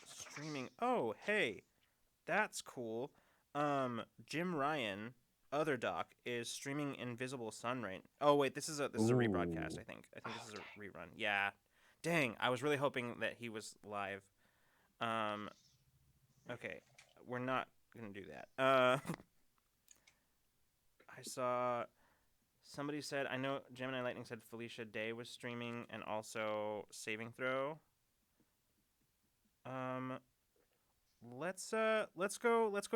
streaming. Oh, hey, that's cool. Jim Ryan, other doc, is streaming Invisible Sun right. Oh wait, this is a rebroadcast. Ooh. I think this is a rerun. Yeah, dang, I was really hoping that he was live. Okay, we're not gonna do that. I saw somebody said, I know Gemini Lightning said Felicia Day was streaming and also Saving Throw. Let's go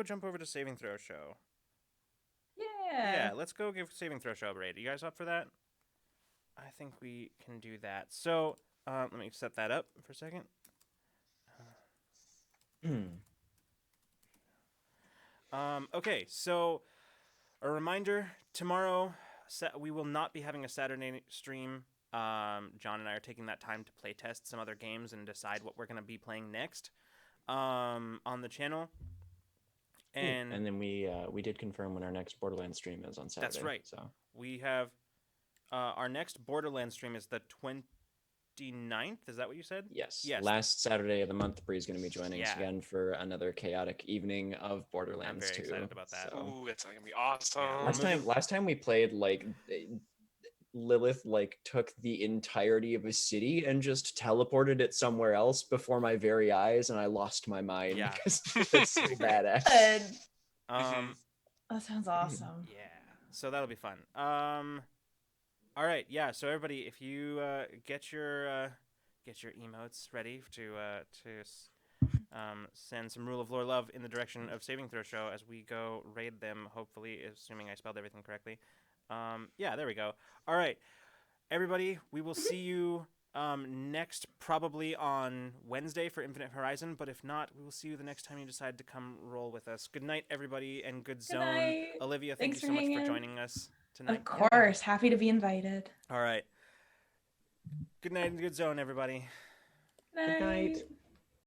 jump over to Saving Throw show. Yeah, let's go give Saving Throw show a raid. Are you guys up for that? I think we can do that. So, let me set that up for a second. Okay, so a reminder, tomorrow we will not be having a Saturday stream. John and I are taking that time to play test some other games and decide what we're going to be playing next on the channel. And then we did confirm when our next Borderlands stream is on Saturday. That's right. So we have our next Borderlands stream is the 29th. Is that what you said? yes, Yes. last Saturday of the month, Bree's going to be joining us Yeah. again for another chaotic evening of Borderlands I'm very 2. excited about that. So. ooh, it's gonna be awesome. Yeah. Last time we played, like, Lilith took the entirety of a city and just teleported it somewhere else before my very eyes, and I lost my mind. Yeah. because it's so badass. Good. That sounds awesome. Yeah, so that'll be fun. All right, yeah. So everybody, if you get your emotes ready to send some Rule of Lore love in the direction of Saving Throw show as we go raid them. Hopefully, assuming I spelled everything correctly. Yeah, there we go. All right, everybody, we will see you next, probably on Wednesday for Infinite Horizon, but if not, we will see you the next time you decide to come roll with us. Good night, everybody, and good zone. night. Olivia, thank Thanks you for so much for hanging. joining us tonight. Of course, happy to be invited. All right. Good night and good zone, everybody. Good night.